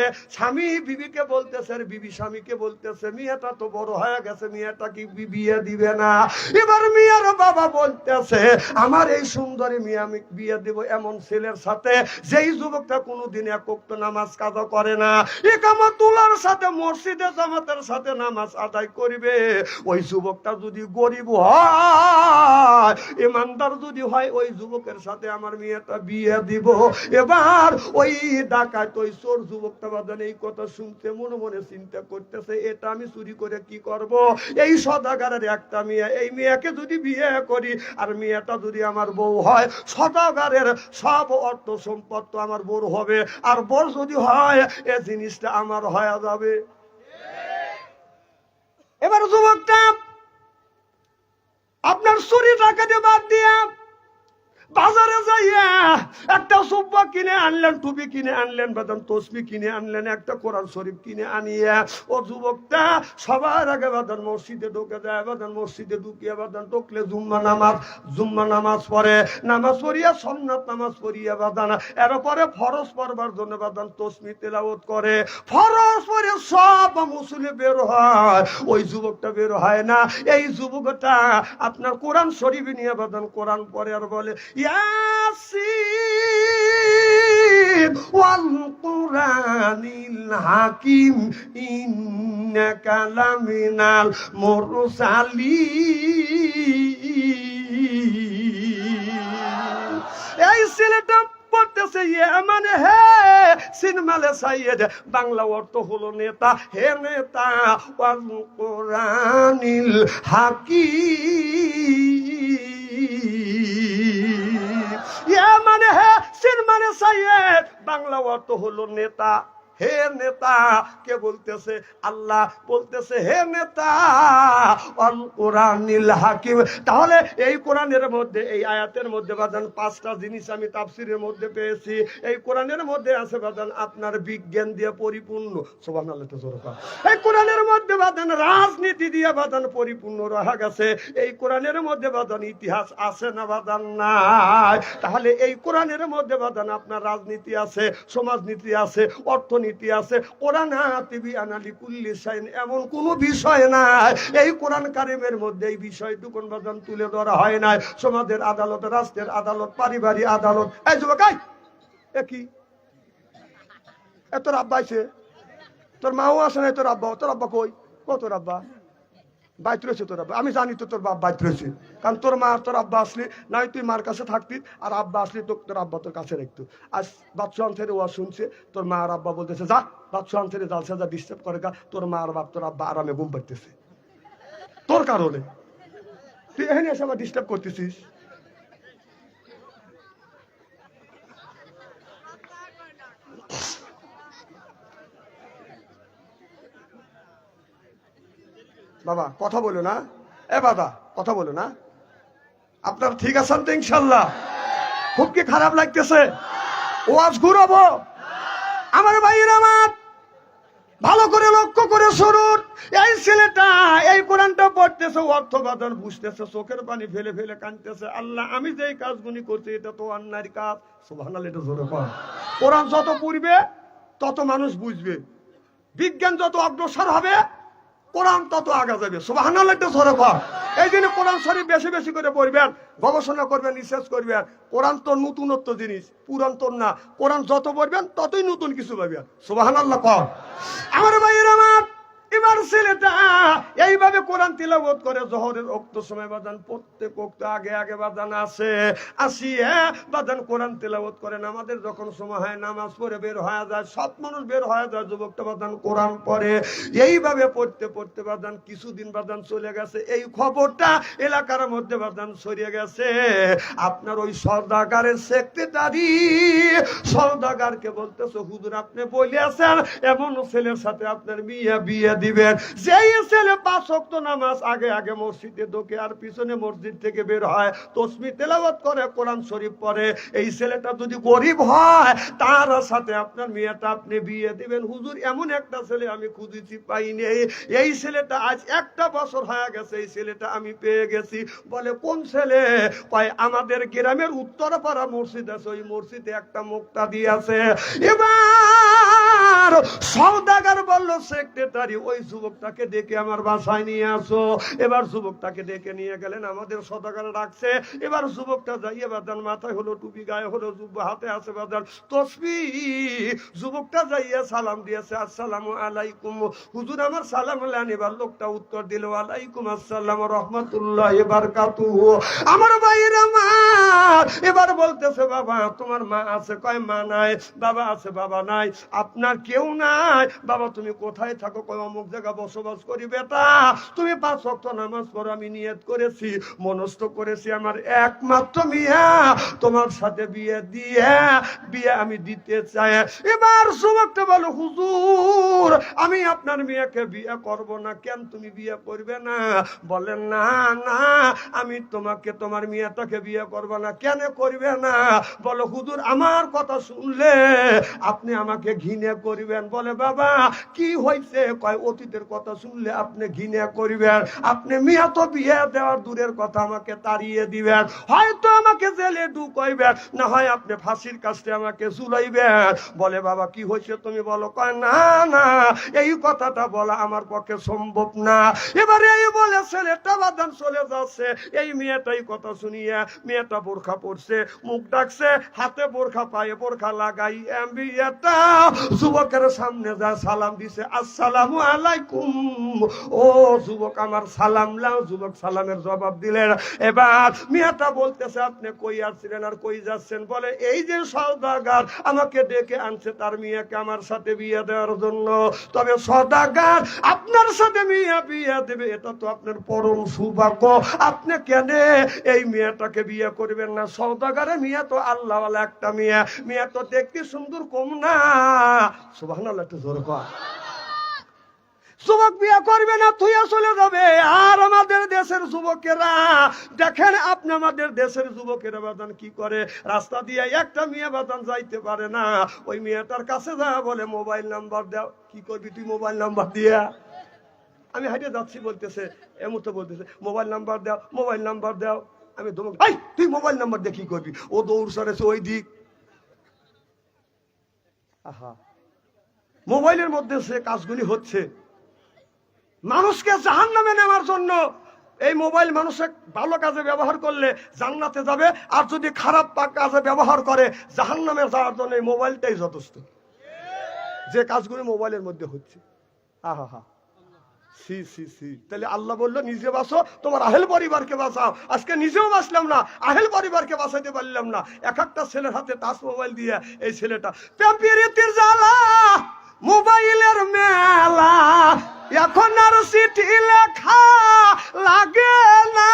আর বিবি স্বামীকে বলতেছে, মেয়েটা তো বড় হয়ে গেছে, মেয়েটা কি বিয়ে দিবে না? এবার মেয়ের বাবা বলতেছে, আমার এই সুন্দরী মেয়ে আমি বিয়ে দেব এমন ছেলের সাথে যেই যুবকটা কোনোদিন এক ওয়াক্ত নামাজ কাজা করে না, ইকামতুল্লাহর সাথে মসজিদে জামাতের সাথে নামাজ আদায় করবে। ওই যুবকটা যদি গরিব হয়, ইমানদার যদি হয় ওই যুবকের সাথে আমার মেয়েটা বিয়ে দিব। এবার ওই ডাকাত ওই চোর যুবকটা বাজান এই কথা শুনতে মনে মনে চিন্তা করতেছে, এটা আমি চুরি করে কি করব? এই সদাগারের একটা মেয়ে, এই মেয়েকে যদি বিয়ে করি আর মেয়েটা যদি আমার বউ হয়, সদাগারের সব অর্থ সম্পদ তো আমার বউ হবে, আর বউ যদি হয় এ জিনিসটা আমার হয়ে যাবে। এবার যুবকটা আপনার চুরি ডাকাতি বাদ দিয়া বাজারে যাইয়া একটা সুব্বা কিনে আনলেন, টুপি কিনে আনলেন, বাদাম তসবি কিনে আনলেন, একটা কোরআন শরীফ কিনে আনিয়া ও যুবকটা সবার আগে বাদান মসজিদে ঢুকে যায়। বাদান মসজিদে ঢুকিয়া বাদান ঢুকলে জুম্মা নামাজ পড়ে, নামাজ পড়িয়া সুন্নাত নামাজ পড়িয়া বাদান এরপরে ফরজ পড়বার জন্য বাদান তসবি তেলাওয়াত করে। ফরজ পড়ে সব মুসল্লি বের হয়, ওই যুবকটা বের হয় না। এই যুবকটা আপনার কোরআন শরীফ নিয়ে বাদান কোরআন পড়ে আর বলে ইয়াসিন ওয়াল কুরআনিল হাকিম ইন্নাকা লামিনাল মুরসালিন। এই ছেলেটা পড়তেছে মানে হে সিনমালে সাইয়েদ, বাংলা অর্থ হলো নেতা। হে নেতা ওয়াল কুরআনিল হাকিম, মানে হে সিন মানে সাইয়েদ, বাংলা অর্থ হলো নেতা। হে নেতা কে বলতেছে? আল্লাহ বলতেছে হে নেতা আল কোরআনিল হাকিম। তাহলে এই কোরআনের মধ্যে এই আয়াতের মধ্যে বাজান পাঁচটা জিনিস আমি তাফসিরের মধ্যে পেয়েছি। এই কোরআনের মধ্যে আছে বাজান আপনার বিজ্ঞান দিয়ে পরিপূর্ণ, সুবহানাল্লাহ তো জোরে কর। এই কোরআনের মধ্যে বাজান রাজনীতি দিয়ে বাজান পরিপূর্ণ রহা গেছে। এই কোরআনের মধ্যে বাজান ইতিহাস আছে না বাজান? নাই। তাহলে এই কোরআনের মধ্যে বাজান আপনার রাজনীতি আছে, সমাজনীতি আছে, অর্থনীতি আছে। কোরআন হাতিবি আনালি কুল্লি শাইন, এমন কোন বিষয় নাই এই কোরআন কারিমের মধ্যে এই বিষয়টুকুন বাজান তুলে ধরা হয় নাই। সমাজের আদালত, রাষ্ট্রের আদালত, পারিবারিক আদালত। এই যুবক কি তোর আব্বা আছে? তোর মাও আসে নাই? তোর আব্বা কই? তোর আব্বা বাইত রয়েছে। তোর আব্বা আমি জানি তো তোর বাপ বাইত রয়েছে, কারণ তোর মা তোর আব্বা আসলে নাই তুই মার কাছে থাকতি, আর আব্বা আসলে তোর আব্বা তোর কাছে রাখতো। আজ বাদশাহ আনসারে ওয়া শুনছে তোর মা আর আব্বা বলতেছে যা বাদশাহ আনসারে জালসা যা ডিস্টার্ব করে গা, তোর মা আর বাপ তোর আব্বা আরামে ঘুম পাড়তেছে তোর কারণে, তুই এখানে এসে আবার ডিস্টার্ব করতেছিস। বাবা কথা বলো না, এ বাবা কথা বলো না। আপনার ঠিক আছেন তো ইনশাল্লাহ? খুব কি খারাপ লাগতেছে? ওয়াজ ঘুরাবো? আমার ভাইয়ের আমার ভালো করে লক্ষ্য করে শুনুন। এই ছেলেটা এই কোরআনটা পড়তেছে, অর্থবাদন বুঝতেছে, চোখের পানি ফেলে ফেলে কাঁদতেছে। আল্লাহ আমি যে কাজগুলি করছি এটা তো অন্যায় কাজ। সুবহানাল্লাহ এটা জোরে কর। কোরআন যত পড়বে তত মানুষ বুঝবে, বিজ্ঞান যত অগ্রসর হবে কোরআন তত আগা যাবে। সুবহানাল্লাহ এটা জোরে কর। এই জন্য কোরআন শরীফ বেশি বেশি করে পড়বেন, গবেষণা করবেন, রিসার্চ করবেন। কোরআন তো নতুনত্ব জিনিস, পুরাতন না। কোরআন যত পড়বেন ততই নতুন কিছু পাবেন। সুবহানাল্লাহ কর। আমার ভাইয়ের আমার এবার ছেলেটা এইভাবে কোরআন তিলাওয়াত করে জোহরের ওক্ত সময় বাজান প্রত্যেক ওক্ত আগে আগে বাজান আসে, আসিয়ে বাজান কোরআন তিলাওয়াত করেন। আমাদের যখন সময় হয় নামাজ পড়ে বের হয়ে যায়, সব মানুষ বের হয়ে যায়, যুবকটা বাজান কোরআন পড়ে। এইভাবে পড়তে পড়তে বাজান কিছুদিন বাজান চলে গেছে। এই খবরটা এলাকার মধ্যে বাজান ছড়িয়ে গেছে। আপনার ওই সওদাগারের সেক্রেটারি সওদাগারকে বলতেছে হুজুর আপনি বলেছেন এমন ছেলের সাথে আপনার বিয়ে দিবেন, যেই ছেলে 5 ওয়াক্ত নামাজ আগে আগে মসজিদে ঢোকে আর পিছনে মসজিদ থেকে বের হয়, তাসবিহ তেলাওয়াত করে, কোরআন শরীফ পড়ে। এই ছেলেটা যদি গরিব হয় তার সাথে আপনার মেয়েটা আপনি বিয়ে দিবেন। হুজুর এমন একটা ছেলে আমি খুঁজেছি পাইনি, এই ছেলেটা আজ 1টা বছর হয়ে গেছে, এই ছেলেটা আমি পেয়ে গেছি। বলে কোন ছেলে? কয় আমাদের গ্রামের উত্তরপাড়া মসজিদ আছে, ওই মসজিদে একটা মুক্তাদি আছে। এবার আমার সওদাগর বলল সেক্রেটারি ওই যুবকটাকে ডেকে আমার বাসায় নিয়ে আসো। এবার যুবকটাকে ডেকে নিয়ে গেলেন, আমাদের সওদাগর ডাকছে। এবার যুবকটা যাইয়ে বাদান, মাথায় হলো টুপি, গায়ে হলো জুব্বা, হাতে আছে বাদান তসবিহ। যুবকটা যাইয়া সালাম দিয়েছে, আসসালামু আলাইকুম হুজুর, আমার সালাম আলাইকুম। এবার লোকটা উত্তর দিল, ওয়ালাইকুম আসসালাম রাহমাতুল্লাহি বারাকাতুহু। আমার ভাইরা আমার এবার বলতেছে, বাবা তোমার মা আছে? কয় মা নাই। বাবা আছে? বাবা নাই। আপনার কেউ নাই? বাবা তুমি কোথায় থাকো? কয় অমুক জায়গা বসবাস করি। বেটা তুমি 5 ওয়াক্ত নামাজ পড়ো, আমি নিয়ত করেছি, মনস্থ করেছি, আমার একমাত্র মিয়া তোমার সাথে বিয়ে দিয়ে বিয়ে আমি দিতে চাই। এবার যুবকটা বলো, হুজুর আমি আপনার মেয়েকে বিয়ে করব না। কেন তুমি বিয়ে করবে না? বলেন না না আমি তোমাকে তোমার মেয়েটাকে বিয়ে করব না। কেন করবে না? বলো হুজুর আমার কথা শুনলে আপনি আমাকে ঘৃণা করবেন। বলে বাবা কি হয়েছে? কয় অতীতের কথা শুনলে আপনি ঘৃণা করবেন। আপনি মেয়ে তো বিয়ে দেওয়ার দূরের কথা আমাকে তাড়িয়ে দিবেন, হয়তো আমাকে জেলে ঢুকাইবেন, না হয় আপনি ফাঁসির কাছে আমাকে ঝুলাইবেন। বলে বাবা কি হয়েছে তুমি বলো। কয় না না এই কথাটা বলা আমার পক্ষে সম্ভব না। এবারে এই বলে ছেলেটা বাদান চলে যাচ্ছে। এই মেয়েটাই কথা শুনিয়া মেয়েটা বোরখা পড়ছে, মুখ ডাকছে, হাতে বোরখা, পায়ে বোরখা লাগাই মেয়েটা যুবকের সামনে যা সালাম দিছে, আসসালামু আলাইকুম। ও যুবক আমার সালাম লাও। যুবক সালামের জবাব দিলেন। এবার মেয়েটা বলতেছে, আপনি কই আসছিলেন আর কই যাচ্ছেন? বলে এই যে সওদাগর আমাকে ডেকে আনছে তার মেয়েকে আমার সাথে বিয়ে দেওয়ার জন্য। তবে সওদাগর আপনার সাথে মেয়ে বিয়ে দেবে, এটা তো আপনার পরম সৌভাগ্য। আপনি কেন এই মেয়েটাকে বিয়ে করবেন না? সওদাগরের মেয়ে তো আল্লাহওয়ালা একটা মেয়ে, মেয়ে তো দেখতে সুন্দর কম না। সুবহানাল্লাহ, একটু জোরে কর। যুবক বিয়ে করবে না, থুইয়া চলে যাবে। আর আমাদের দেশের যুবকেরা দেখেন, আপনি আমাদের দেশের যুবকেরা বাদান কি করে, রাস্তা দিয়ে একটা মেয়ে বাদান যাইতে পারে না, ওই মেয়েটার কাছে যা বলে মোবাইল নাম্বার দাও। কি করবি তুই মোবাইল নাম্বার দিয়া? আমি হাইটে যাচ্ছি, বলতেছে এমতো বলতেছে মোবাইল নাম্বার দাও, মোবাইল নাম্বার দাও। আমি ধমক, এই তুই মোবাইল নাম্বার দিয়ে কি করবি? ও দৌড় সরেছে ওই দিক। আহা, মোবাইলের মধ্যে সে কাজগুলি হচ্ছে মানুষকে জাহান্নামে নেওয়ার জন্য। এই মোবাইল মানুষের ভালো কাজে ব্যবহার করলে জান্নাতে যাবে, আর যদি খারাপ কাজে ব্যবহার করে জাহান্নামে যাওয়ার জন্য এই মোবাইলটাই যথেষ্ট। যে কাজগুলি মোবাইলের মধ্যে হচ্ছে, আহা হা, সি সি সি। তাহলে আল্লাহ বললো নিজে বাঁচো, তোমার আহেল পরিবারকে বাঁচাও। আজকে নিজেও বাঁচলাম না, আহেল পরিবারকে বাঁচাইতে পারলাম না। এক একটা ছেলের হাতে টাচ মোবাইল দিয়ে এই ছেলেটা পেপিরিতির জ্বালা, মোবাইলের মেলা, এখন আর চিঠি লেখা লাগে না।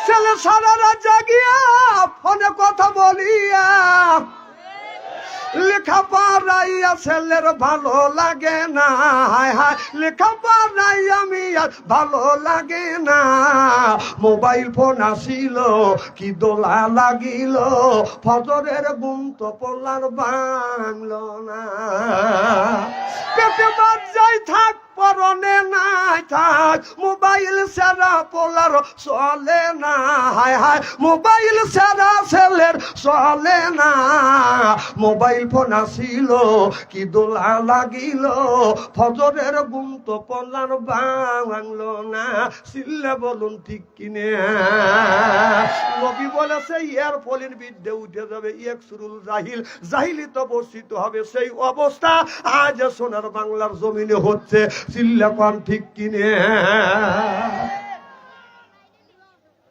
ছেলে সারা রাত জাগিয়া ফোনে কথা বলিয়া লেখা পড়াইয়া ছেলের ভালো লাগে না। হায় হায় লেখা পড়াই আমি আর ভালো লাগে না। মোবাইল ফোন আসিল কি দোলা লাগিল, ফজরের ঘুম তো পড়লার বাংলো না। পেটে বাদ যাই থাক পরনে নাই থাক, মোবাইল ছাড়া পোলার চলে না। হায় হায় মোবাইল ছাড়া ছেলের চলে না। মোবাইল ফোন আসিল কি দোলা লাগিল, ফজরের ঘুম তো পড়লার বাংলো না। চিল্লে বলুন ঠিক কিনে? নবী বলেছে ইয়ার ফলের বিদ্যে উঠে যাবে ইয়কসুরুল জাহিল, জাহিলিত বর্ষিত হবে। সেই অবস্থা আজ সোনার বাংলার জমিনে হচ্ছে। চিল্লা কোন ঠিক কিনে?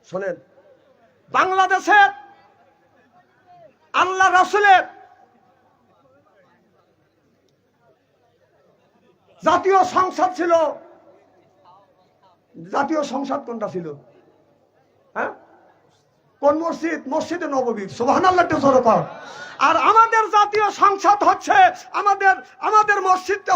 শোনেন, বাংলাদেশের আল্লাহ রাসূলের জাতীয় সংসদ ছিল। জাতীয় সংসদ কোনটা ছিল? হ্যাঁ, কোন মসজিদ? মসজিদে নববী। সুবহানাল্লাহ, জোরে কর। আর আমাদের জাতীয় সংসদ হচ্ছে আমাদের মসজিদটা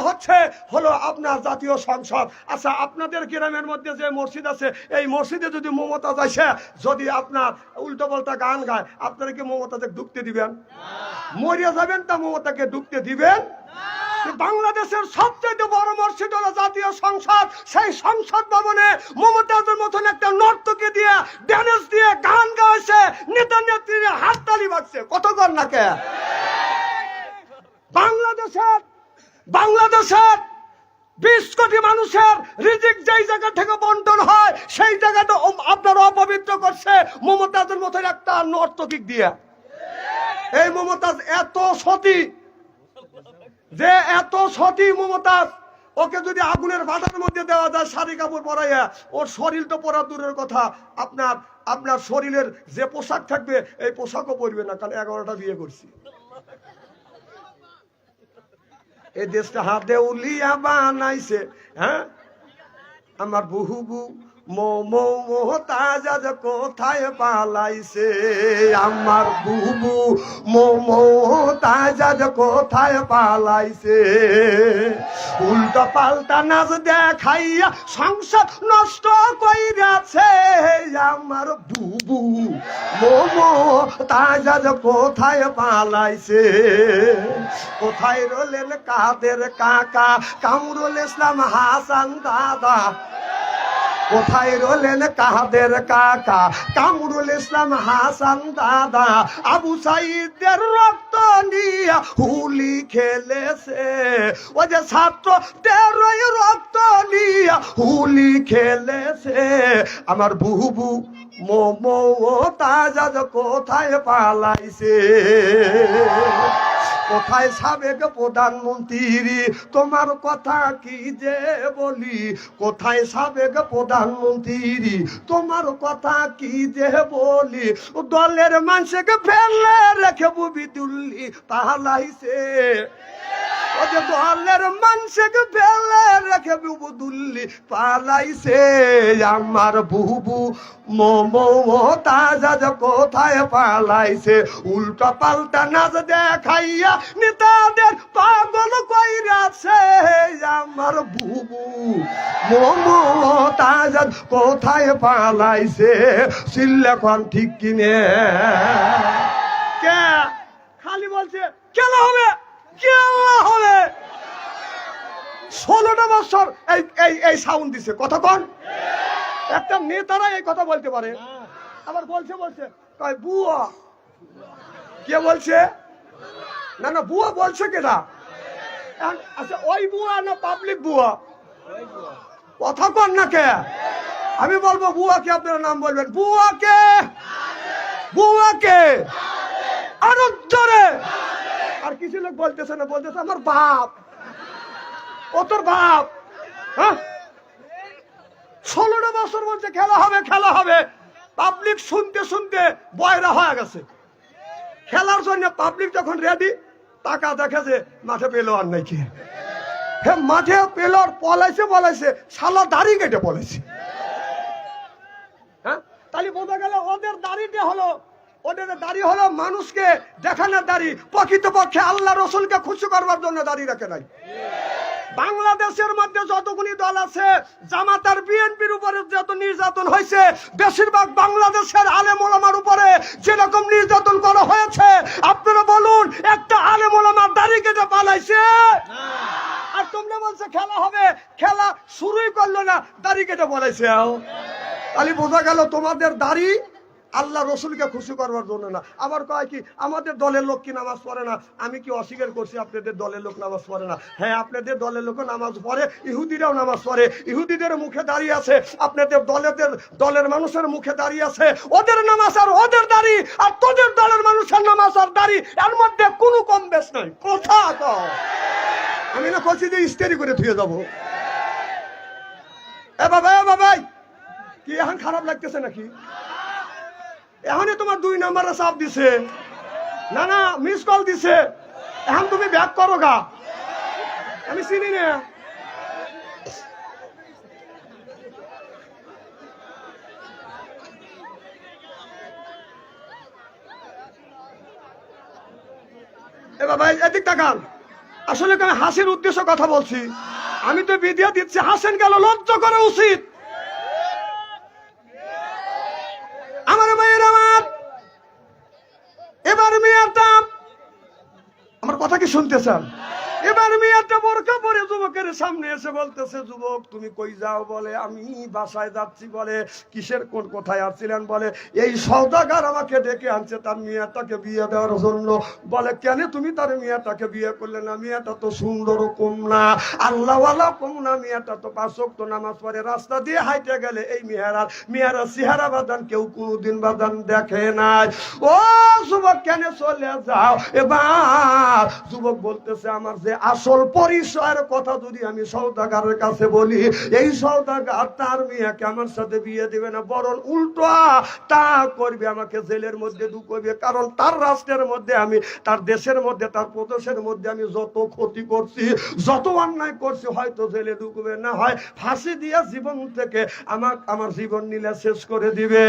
হলো আপনার জাতীয় সংসদ। আচ্ছা, আপনাদের গ্রামের মধ্যে যে মসজিদ আছে, এই মসজিদে যদি মমতাজ আসে যদি আপনার উল্টো পাল্টা গান গায়, আপনারা কি মমতাকে ঢুকতে দিবেন? মরিয়া যাবেন তা মমতাকে ঢুকতে দিবেন? বাংলাদেশের সবচেয়ে বড় মসজিদ হলো জাতীয় সংসদ। সেই সংসদ ভবনে মমতাজের মতন একটা নর্তকী দিয়ে ড্যান্স দিয়ে গান গাইছে, নেতা নেত্রীরা হাততালি বাজছে। কত কর নাকে? বাংলাদেশের 20 কোটি মানুষের রিজিক যেই জায়গা থেকে বন্টন হয় সেই জায়গাটা আপনারা অপবিত্র করছে মমতাজের মতো একটা নর্তকিক দিয়ে। এই মমতাজ এত সতী মমতাজ, ওকে যদি আগুনের বাধার মধ্যে দেওয়া যায় শাড়ি কাপড় পরাইয়া, ওর শরীর তো পরা দূরের কথা, আপনার শরীরের যে পোশাক থাকবে এই পোশাকও পরবে না, কারণ 11টা বিয়ে করছি। এই দেশটা হাতে উলিয়া বানাইছে, হ্যাঁ আমার বুহু মোতাজ কোথায় পালাইছে, আমার বুবু মোতাজ কোথায় পালাইছে, উল্টা পাল্টা নাচ দেখাইয়া সংসার নষ্ট কইরাছে, আমার বুবু মোতাজ কোথায় পালাইছে, কোথায় রলেন কাদের কাকা কামরুল ইসলাম হাসান দাদা, কোথায় রলেন কাদের কাকা কামরুল ইসলাম হাসান দাদা, আবু সাইদের রক্ত নিয়া হুলি খেলেছে, ওই যে ছাত্রদের রক্ত নিয়া হুলি খেলেছে, আমার বুবু মোতাজ কোথায় পালাইছে, কোথায় সাবেক প্রধানমন্ত্রী তোমার কথা কি যে বলি, কোথায় সাবেক প্রধানমন্ত্রী তোমার কথা কি যে বলি, দলের মানুষকে ফেলে রেখে বুবি দিল্লি পালাইছে, ও যে দলের মানুষকে ফেলে রেখে বুবু দিল্লি পালাইছে, আমার বুবু মোতাজ কোথায় পালাইছে, উল্টা পাল্টা নাচ দেখাইয়া নেতাদের পাগল কইরাছে, আমার বুবু মোতাজ কোথায় পালাইছে, সিল্লেখন ঠিক কিনে কে খালি বলছে খেলা হবে 16টা বছর এই সাউন্ড দিছে, কথা কন একটা নেতারা এই কথা বলতে পারে, আবার বলছে কয় বুয়া, কে বলছে, না বুয়া বলছে কেটা, আচ্ছা ওই বুয়া না পাবলিক বুয়া, কথা কন না কে, আমি বলবো বুয়াকে, আপনারা নাম বলবেন, বুয়াকে আরো জোরে, আর কিছু লোক বলতেছে না, বলতেছে আমার বাপ, ও তোর বাপ, হ্যাঁ 16টা বছর বলছে খেলা হবে, পাবলিক শুনতে বয়রা হয়ে গেছে, খেলার জন্য পাবলিক যখন রেডি টাকা দেখে যে মাঠে পেলো আর নাকি, মাঠে পেলোর পলাইছে শালা দাড়ি কেটে পলাইছে, হ্যাঁ তাহলে বোঝা গেল ওদের দাড়ি হলো মানুষকে দেখানোর দাড়ি, প্রকৃতপক্ষে আল্লাহ রসুলকে খুশি করবার জন্য দাড়ি রাখে নাই। বাংলাদেশের মধ্যে যতগুলি দল আছে জামাত আর বিএনপির উপরে যত নির্যাতন হয়েছে, বেশিরভাগ বাংলাদেশের আলেম ওলামার উপরে যেরকম নির্যাতন করা হয়েছে, আপনারা বলুন একটা আলেম ওলামার দাড়ি কেটে পালাইছে, আর তোমরা বলছে খেলা হবে, খেলা শুরুই করলো না দাড়ি কেটে পালাইছে, তাহলে বোঝা গেল তোমাদের দাড়ি আল্লাহ রসুলকে খুশি করবার জন্য না। আবার কয় কি আমাদের দলের লোক কি নামাজ পড়ে না, আমি কি অস্বীকার করছি আপনাদের দলের লোক নামাজ পড়ে না, হ্যাঁ আপনাদের দলের লোকও নামাজ পড়ে, ইহুদিরাও নামাজ পড়ে, ইহুদিদের মুখে দাঁড়িয়ে আছে, আপনাদের দলের মানুষের মুখে দাঁড়িয়ে আছে, ওদের নামাজ আর ওদের দাড়ি, আর তোদের দলের মানুষের নামাজ আর দাড়ি, এর মধ্যে কোনো কম বেশ নাই, কথা কও, আমি না বলছি যে ইস্তেরি করে ধুয়ে যাবো, এ বাবা কি এখন খারাপ লাগতেছে নাকি, এখনই তোমার 2 নম্বরে চাপ দিছে, না মিস কল দিছে, এখন তুমি ব্যাক করো গা, আমি চিনি না, এ বাবা এদিক তাকান, আসলে আমি হাসির উদ্দেশ্য কথা বলছি, আমি তো বিধিয়া দিচ্ছি, হাসেন গেল লজ্জা করা উচিত, আমার ভাইয়ের আমার এবার মেয়েটা আমার কথা কি শুনতেছেন, এবার এবার মেয়েটা বোরকা পরে যুবকের সামনে এসে বলতেছে, যুবক তুমি কই যাও? বলে আমি বাসায় যাচ্ছি। বলে কিসের কোথায় আসছিলেন? বলে এই সওদাগর আমাকে ডেকে আনছে তার মেয়েটাকে বিয়ে দেওয়ার জন্য। বলে কেন তুমি তার মেয়েটাকে বিয়ে করলে না? মেয়েটা তো সুন্দর কম না, আল্লাহওয়ালা কম না, মেয়েটা তো 5 ওয়াক্ত নামাজ পড়ে, রাস্তা দিয়ে হাইটে গেলে এই মেয়েরা চেহারা বাদান কেউ কোনোদিন বাদান দেখে নাই। ও যুবক কেন চলে যাও? এবার যুবক বলতেছে, আমার যে আসল পরিচয়ের কথা যদি আমি সওদাগরের কাছে বলি, এই সওদাগর তার মেয়েকে আমার সাথে বিয়ে দিবে না, বরং উল্টো তা করবে, আমাকে জেলের মধ্যে ঢুকবে। কারণ তার রাষ্ট্রের মধ্যে আমি, তার দেশের মধ্যে, তার প্রদেশের মধ্যে আমি যত ক্ষতি করছি, যত অন্যায় করছি, হয়তো জেলে ঢুকবে, না হয় ফাঁসি দিয়ে জীবন থেকে আমার জীবন নিলে শেষ করে দিবে।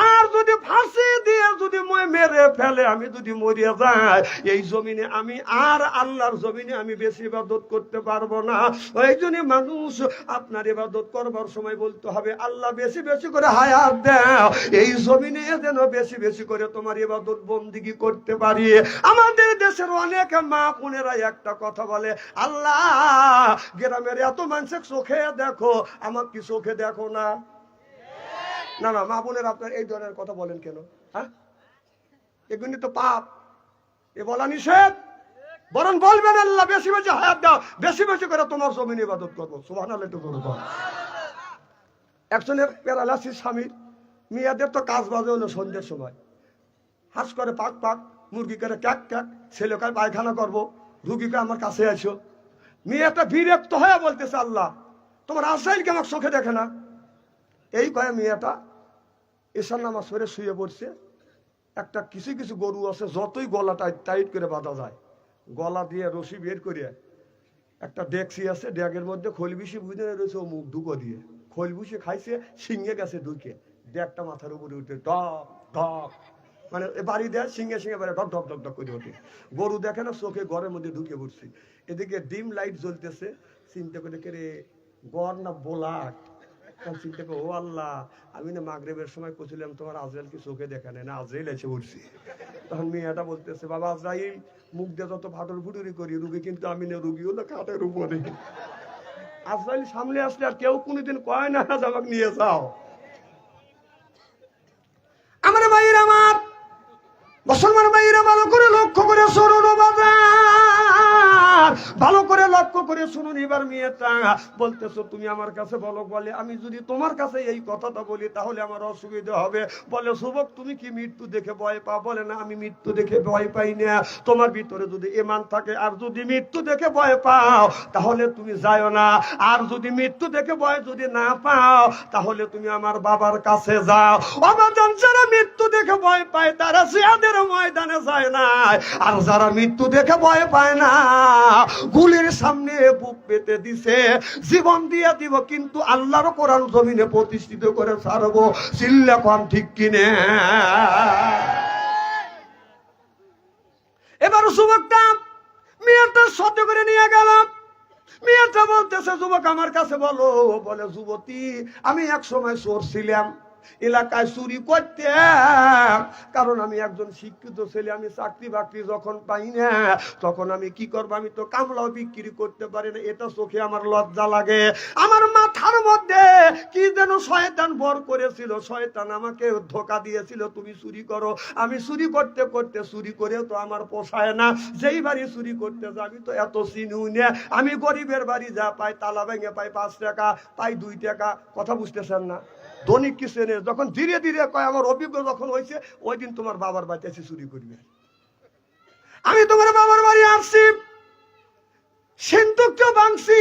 আর যদি ফাঁসি দিয়ে যদি মেরে ফেলে, আমি যদি মরিয়া যাই, এই জমিনে আমি আর আল্লাহর জমিনে আমি বেশি ইবাদত করতে পারবো না। ওই জন্য মানুষ আপনার ইবাদত করবার সময় বলতে হবে, আল্লাহ বেশি বেশি করে হায়াত দাও, এই জমিনে যেন বেশি বেশি করে তোমার ইবাদত বন্দিগি করতে পারি। আমাদের দেশের অনেক মা বোনেরা একটা কথা বলে, আল্লাহ গ্রামের এত মানুষের চোখে দেখো, আমার কি চোখে দেখো না? না না মা বোনের আপনার এই ধরনের কথা বলেন কেন? হ্যাঁ, এগুলি তো পাপ, এ বলা নিষেধ। বরং বলবেন আল্লাহ বেশি বেশি হায়াত দাও, বেশি বেশি করে তোমার জমিনে ইবাদত করবো। সুবহানাল্লাহ। একটু বলবো, একজনের প্যারালাইসিস স্বামী, মেয়েদের তো কাজ বাজে হলো সন্ধ্যের সময়, হাস করে পাক পাক, মুরগি করে ক্যাক ক্যাক, ছেলে কাজ পায়খানা করবো, রুগীকে আমার কাছে আসো। মেয়েটা বিরক্ত হয়ে বলতেছে, আল্লাহ তোমার আসাইলকে আমার চোখে দেখে না। এই কয়ে মেয়েটা এসার নামাজ পড়ে শুয়ে পড়ছে। একটা কিছু কিছু গরু আছে, যতই গলা টাইট করে বাঁধা যায়, গলা দিয়ে রশি বের করে একটা ডেকসি আছে, ডেকের মধ্যে খোল বিশি বুঝে রয়েছে, ও মুখ ঢুকো দিয়ে খোল বুঝে খাইছে, সিংহে গেছে ঢুকে, ডেকটা মাথার উপরে উঠে ঢক ঢক, মানে বাড়ি দেয় সিংহে সিংহে বাড়ি ঢক ঢক ঢক ঢক করে ওঠে। গরু দেখে না, চোখে ঘরের মধ্যে ঢুকে পড়ছি। এদিকে ডিম লাইট জ্বলতেছে, চিন্তা করে কে গড় না বোলাট, চিন্তা করে, ও আল্লাহ আমি না মাগরিবের সময় করছিলাম তোমার আজরাইল কি চোখে দেখা নেই না, আজরাইল এসে উঠছি। তখন মেয়েটা বলতেছে, বাবা আজরাইল মুখ দিয়ে যত ফাটর ফুটুরি করি, রুগী কিন্তু আমি না, রুগী হলো খাটের উপরে। আজরাইল সামনে আসলে আর কেউ কোনোদিন কয় না আমাকে নিয়ে যাও। আমার ভাইয়ের, আমার মুসলমান ভাইয়েরা ভালো করে লক্ষ্য করে শুনুন, ভালো করে লক্ষ্য করে শুনুন। এবার মেয়েটা বলতেছো তুমি আমার কাছে বলো। বলে আমি যদি তোমার কাছে এই কথাটা বলি তাহলে আমার অসুবিধা হবে। বলে যুবক তুমি কি মৃত্যু দেখে ভয় পাও? বলে না আমি মৃত্যু দেখে ভয় পাই না। তোমার ভিতরে যদি ঈমান থাকে আর যদি মৃত্যু দেখে ভয় পাও তাহলে তুমি যাও না। আর যদি মৃত্যু দেখে ভয় যদি না পাও তাহলে তুমি আমার বাবার কাছে যাও। অবাদন যারা মৃত্যু দেখে ভয় পায় তারা জিহাদের ময়দানে যায় না, আর যারা মৃত্যু দেখে ভয় পায় না গুলির সামনে বুক পেতে দিছে, জীবন দিয়ে দিব কিন্তু আল্লাহর কোরআন জমিনে প্রতিষ্ঠিত করে ছাড়বো। চিল্লা কোন ঠিক কিনে? এবার যুবকটা মেয়েটা সত্য করে নিয়ে গেল। মেয়েটা বলতেছে যুবক আমার কাছে বলো। বলে যুবতী আমি এক সময় চোর ছিলাম, এলাকায় চুরি করতাম, কারণ আমি একজন শিক্ষিত ছেলে, আমি চাকরি বাকরি যখন পাই না তখন আমি কি করবো, আমি তো কামলাও বিক্রি করতে পারি না, এটা চোখে আমার লজ্জা লাগে। আমার মাথার মধ্যে কি যেন শয়তান ভর করেছিল, শয়তান আমাকে ধোকা দিয়েছিল তুমি চুরি করো। আমি চুরি করতে করতে চুরি করেও তো আমার পোষায় না, যেই বাড়ি চুরি করতে যাবি তো এত চিনুই না, আমি গরিবের বাড়ি যা পাই তালা ভেঙে পাই 5 টাকা, পাই 2 টাকা। কথা বুঝতেছেন না? ধনিক কি চেনে? যখন ধীরে ধীরে কয় আমার অভিজ্ঞ যখন হয়েছে, ওই দিন তোমার বাবার বাড়িতে এসে চুরি করবে। আমি তোমার বাবার বাড়ি আসছি, সিন্ধুকও ভাঙছি,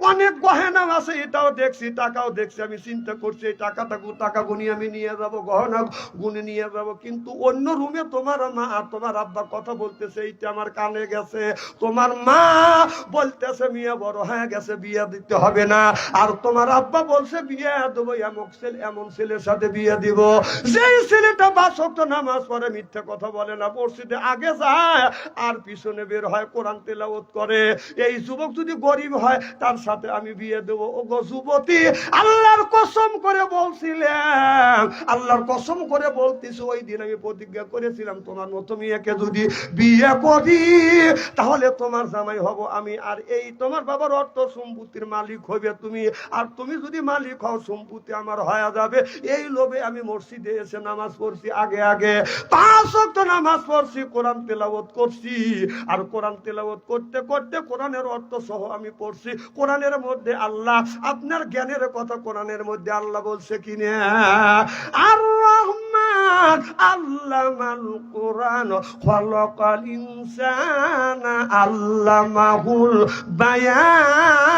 অনেক গহনা আছে এটাও দেখছি, টাকাও দেখছি। আমি চিন্তা করছি এই টাকা গুনি আমি নিয়ে যাব, গহনা গুনে নিয়ে যাব। কিন্তু অন্য রুমে তোমার মা আর তোমার আব্বা কথা বলতেছে, এইটা আমার কানে গেছে। তোমার মা বলতেছে মেয়ে বড় হয়ে গেছে, বিয়ে দিতে হবে না। আর তোমার আব্বা বলছে বিয়ে দেবো, এমন ছেলের সাথে বিয়ে দিব যেই ছেলেটা 5 ওয়াক্ত নামাজ পড়ে, মিথ্যা কথা বলে না, মসজিদে আগে যায় আর পিছনে বের হয়, কোরআন তেলাওয়াত করে। এই যুবক যদি গরিব হয় তার সাথে আমি বিয়ে দেবো। ও গো যুবতী, আল্লাহর কসম করে বলছিলেন করেছিলাম, আল্লাহর কসম করে বলতেছি, ওই দিন আমি প্রতিজ্ঞা করেছিলাম তোমার মতো মেয়েকে যদি বিয়ে করি তাহলে তোমার জামাই হব আমি, আর এই তোমার বাবার অর্থ সম্পত্তির মালিক হবে তুমি, আর তুমি যদি মালিক হও সম্পত্তি আমার হয়ে যাবে। এই লোভে আমি মসজিদে এসে নামাজ পড়ছি, আগে আগে 5 ওয়াক্ত নামাজ পড়ছি, কোরআন তেলাওয়াত করছি, আর কোরআন তেলাওয়াত করতে করতে কোরআনের অর্থ সহ আমি পড়ছি। কোরআনের মধ্যে আল্লাহ, আপনার জ্ঞানের কথা, কোরআনের মধ্যে আল্লাহ বলছে কিনা, আর রহমান আল্লামাল কোরআন খলাকাল ইনসানা আল্লামাহুল বায়ান।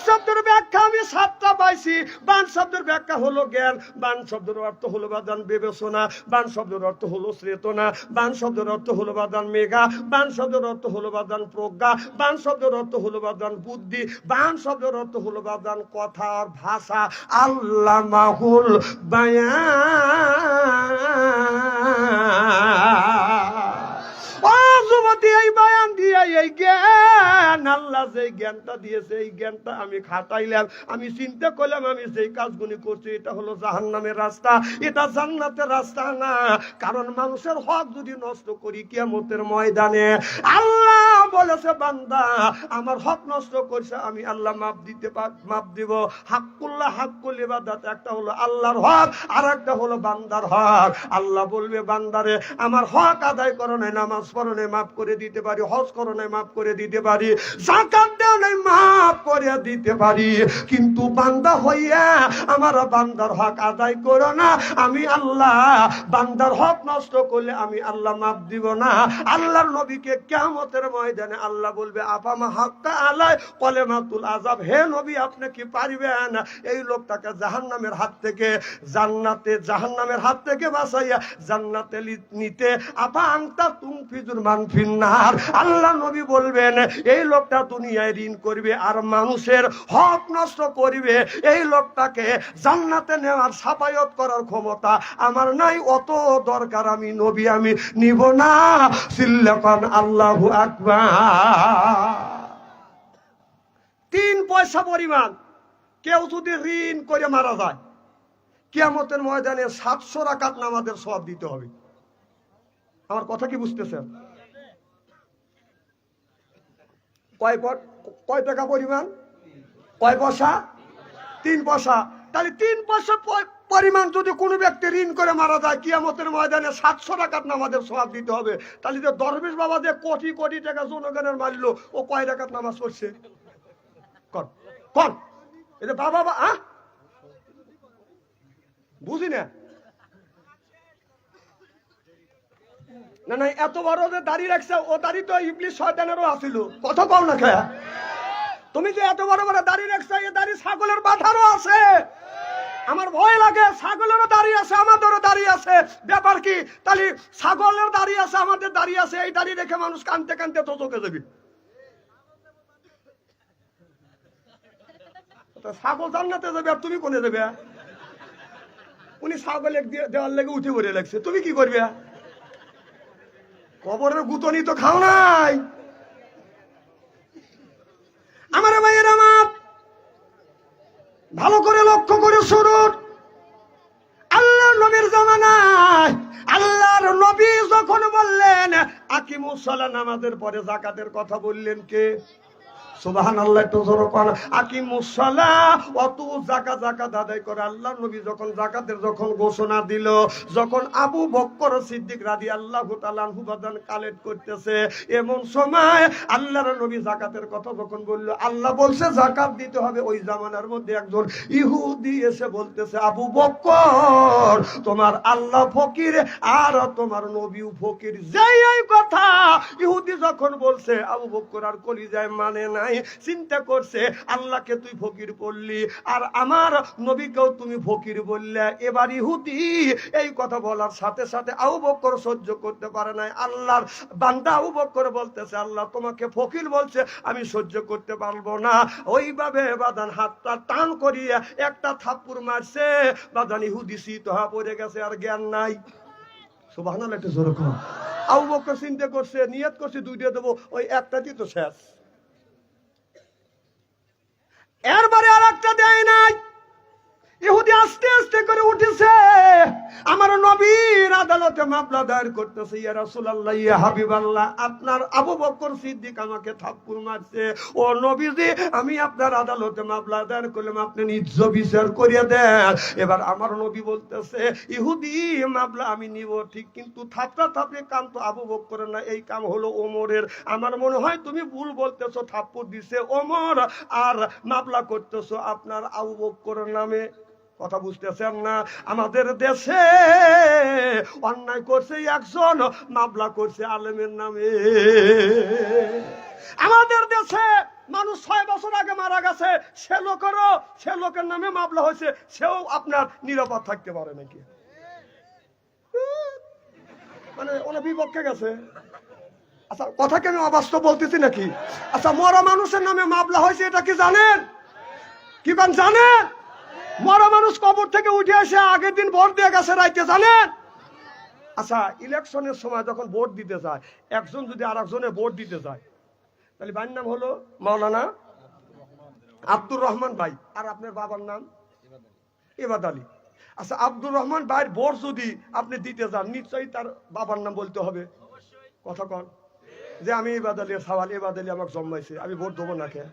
শব্দের ব্যাখ্যা আমি 7টা পাইছি। বান শব্দের ব্যাখ্যা হলো জ্ঞান, বান শব্দের অর্থ হলো বাদান বিবেচনা, বান শব্দের অর্থ হলো চেতনা, বান শব্দের অর্থ হলো বাদান মেঘা, বান শব্দের অর্থ হলো বাদান প্রজ্ঞা, বান শব্দের অর্থ হলো বাদান বুদ্ধি, বান শব্দের অর্থ হলো বাদান কথা আর ভাষা। আল্লামাহুল বায়ান। এই বায়ান দিয়ে এই জ্ঞান, আল্লাহ যে জ্ঞানটা দিয়েছে এই জ্ঞানটা আমি খাটাইলাম, আমি চিন্তা করলাম আমি যেই কাজগুলি করছি এটা হলো জাহান্নামের রাস্তা, এটা জান্নাতের রাস্তা না। কারণ মানুষের হক যদি নষ্ট করি কিয়ামতের ময়দানে আল্লাহ বলেছে বান্দা আমার হক নষ্ট করছে আমি আল্লাহ মাপ দিব। হাক্কুল্লাহ হাক্কুল ইবাদাত, একটা হলো আল্লাহর হক আর একটা হলো বান্দার হক। আল্লাহ বলবে বান্দারে আমার হক আদায় করো নাই, নামাজ পড়ো নাই, মাফ করে দিতে পারি, হজ করো নাই, মাফ করে দিতে পারি, যাকাত দাও নাই, মাফ করে দিতে পারি, কিন্তু বান্দা হইয়া আমার বান্দার হক আদায় করো না, আমি আল্লাহ বান্দার হক নষ্ট করলে আমি আল্লাহ মাফ দিব না। আল্লাহর নবীকে কিয়ামতের ময়দানে আল্লাহ বলবে আফামা হাক্কা আলাই কলেমাতুল আযাব, হে নবী আপনি কি পারবেন এই লোকটাকে জাহান্নামের হাত থেকে জাহান্নামের হাত থেকে বাঁচাইয়া জান্নাতে নিতে? আফা আনতা তুনফিজুল মান ফিন্নার। আল্লাহ নবী বলবেন এই লোকটা দুনিয়ায় ঋণ করবে আর মানুষের হক নষ্ট করবে, এই লোকটাকে জান্নাতে নেওয়ার সাফায়াত করার ক্ষমতা আমার নাই, অত দরকার আমি নবী আমি নিব না। সিল্লাকান আল্লাহু আকবার। 3 পয়সা পরিমাণ কেউ যদি ঋণ করে মারা যায় কিয়ামতের ময়দানে 700 রাকাত নামাজের সওয়াব দিতে হবে। আমার কথা কি বুঝতেছেন? কয় টাকা পরিমাণ? কয় পয়সা? 3 পয়সা। তাহলে 3 পয়সা পরিমাণ যদি কোনো ব্যক্তি ঋণ করে মারা যায় কিয়ামতের ময়দানে 700 রাকাত নামাজের সওয়াব দিতে হবে। তাহলে যে দরবেশ বাবা যে কোটি কোটি টাকা জনগণের মারলো ও কয় রাকাত নামাজ পড়ছে? কোন এই যে বাবা বুঝি না না না, এত বড় যে দাড়ি রাখছে ও দাড়ি তো ইবলিস শয়তানেরও আছিল। কথা কও না খেয়া, তুমি যে এত বড় বড় দাড়ি রাখছো এই দাড়ি ছাগলের বাঁধারও আছে। আমার ভয় লাগে, ছাগলেরও দাড়ি আছে আমাদেরও দাড়ি আছে, ব্যাপার কি? তাহলে ছাগলের দাড়ি আছে আমাদের দাড়ি আছে, এই দাড়ি রেখে মানুষ কানতে কানতে তো চোখে যাবে। ছাগল জান্নাতে যাবে আর তুমি কোনে যাবে? উনি ছাগল দেওয়ার লেগে উঠে পড়ে লাগছে, তুমি কি করবে? কবরের গুতনি তো খাও নাই। আমার ভাইয়ের আমার ভালো করে লক্ষ্য করে শুনুন, আল্লাহর নবীর জামানায় আল্লাহর নবী যখন বললেন আকিমুস সালাহ, নামাজের পরে যাকাতের কথা বললেন কে? সুবহানাল্লাহ। একটু জোরে কোন আকিমুস সালাহ, অত যাকাত আদায় করে। আল্লাহর নবী যখন যাকাতের ঘোষণা দিল, যখন আবু বকর সিদ্দিক রাদিয়াল্লাহু তাআলা আনহু বাদান কালেক্ট করতেছে, এমন সময় আল্লাহর নবী যাকাতের কথা যখন বলল, আল্লাহ বলছে যাকাত দিতে হবে। ওই জামানার মধ্যে একজন ইহুদি এসে বলতেছে আবু বকর তোমার আল্লাহ ফকির আর তোমার নবীও ফকির। যেই এই কথা ইহুদি যখন বলছে আবু বকর আর কলিজায় মানে নাই, চিন্তা করছে আল্লাহকে তুই ফকির বললি আর আমার নবীকেও তুমি ফকির বললে। এবার ইহুদি এই কথা বলার সাথে সাথে আবু বকর সহ্য করতে পারে নাই। আল্লাহর বান্দা আবু বকর বলতেছে আল্লাহ তোমাকে ফকির বলছে, আমি সহ্য করতে পারবো না। ওইভাবে বাদান হাতটা টান করিয়ে একটা থাপ্পড় মারছে, বাদান ইহুদি শীত হয়ে পড়ে গেছে, আর জ্ঞান নাই। সুবহানাল্লাহ। একটু জোরে কর। আবু বকর চিন্তা করছে, নিয়ত করছে 2টা দেবো, ওই একটাতেই তো শেষ। এরবারে আর একটা দেয় নাই। ইহুদি আস্তে আস্তে করে উঠেছে, আমার নবীর আদালতে মামলা দায়ের করতেছে, ইয়া রাসূলুল্লাহ, ইয়া হাবিবাল্লাহ, আপনার আবু বকর সিদ্দিক আমাকে থাপ্পড় মারছে, ও নবীজি আমি আপনার আদালতে মামলা দায়ের করলাম, আপনি নিজ বিচার করিয়ে দেন। এবার আমার নবী বলতেছে, ইহুদি মামলা আমি নিব ঠিক, কিন্তু থাপড়া থাপড়ি কাম তো আবু বকরের না, এই কাম হলো ওমরের। আমার মনে হয় তুমি ভুল বলতেছো, থাপ্পড় দিছে ওমর আর মামলা করতেছো আপনার আবু বকরের নামে। কথা বুঝতেছেন না? আমাদের দেশে অন্যায় করছে একজন, মামলা করছে আলেমের নামে। আমাদের দেশে মানুষ 6 বছর আগে মারা গেছে, সে লোকের নামে মামলা হয়েছে, সেও আপনার নিরাপদ থাকতে পারে নাকি? মানে ওনার বিপক্ষে গেছে। আচ্ছা, কথা কি আমি অবাস্তব বলতেছি নাকি? আচ্ছা, মরা মানুষের নামে মামলা হয়েছে, এটা কি জানেন? কি জানেন? মরা মানুষ কবর থেকে উঠে আসে আগের দিন ভোট দিয়ে গেছে রাইতে, জানেন? আচ্ছা, ইলেকশনের সময় যখন ভোট দিতে যায়, একজন যদি আর একজনের ভোট দিতে যায়, তাহলে ভাইয়ের নাম হলো মাওলানা আব্দুর রহমান ভাই, আর আপনার বাবার নাম ইবাদ আলী। আচ্ছা, আব্দুর রহমান ভাইয়ের ভোট যদি আপনি দিতে যান, নিশ্চয়ই তার বাবার নাম বলতে হবে। কথা কন যে আমি ইবাদ আলী সওয়াল, ইবাদ আলী আমাকে জন্মাইছে, আমি ভোট দেবো না কে?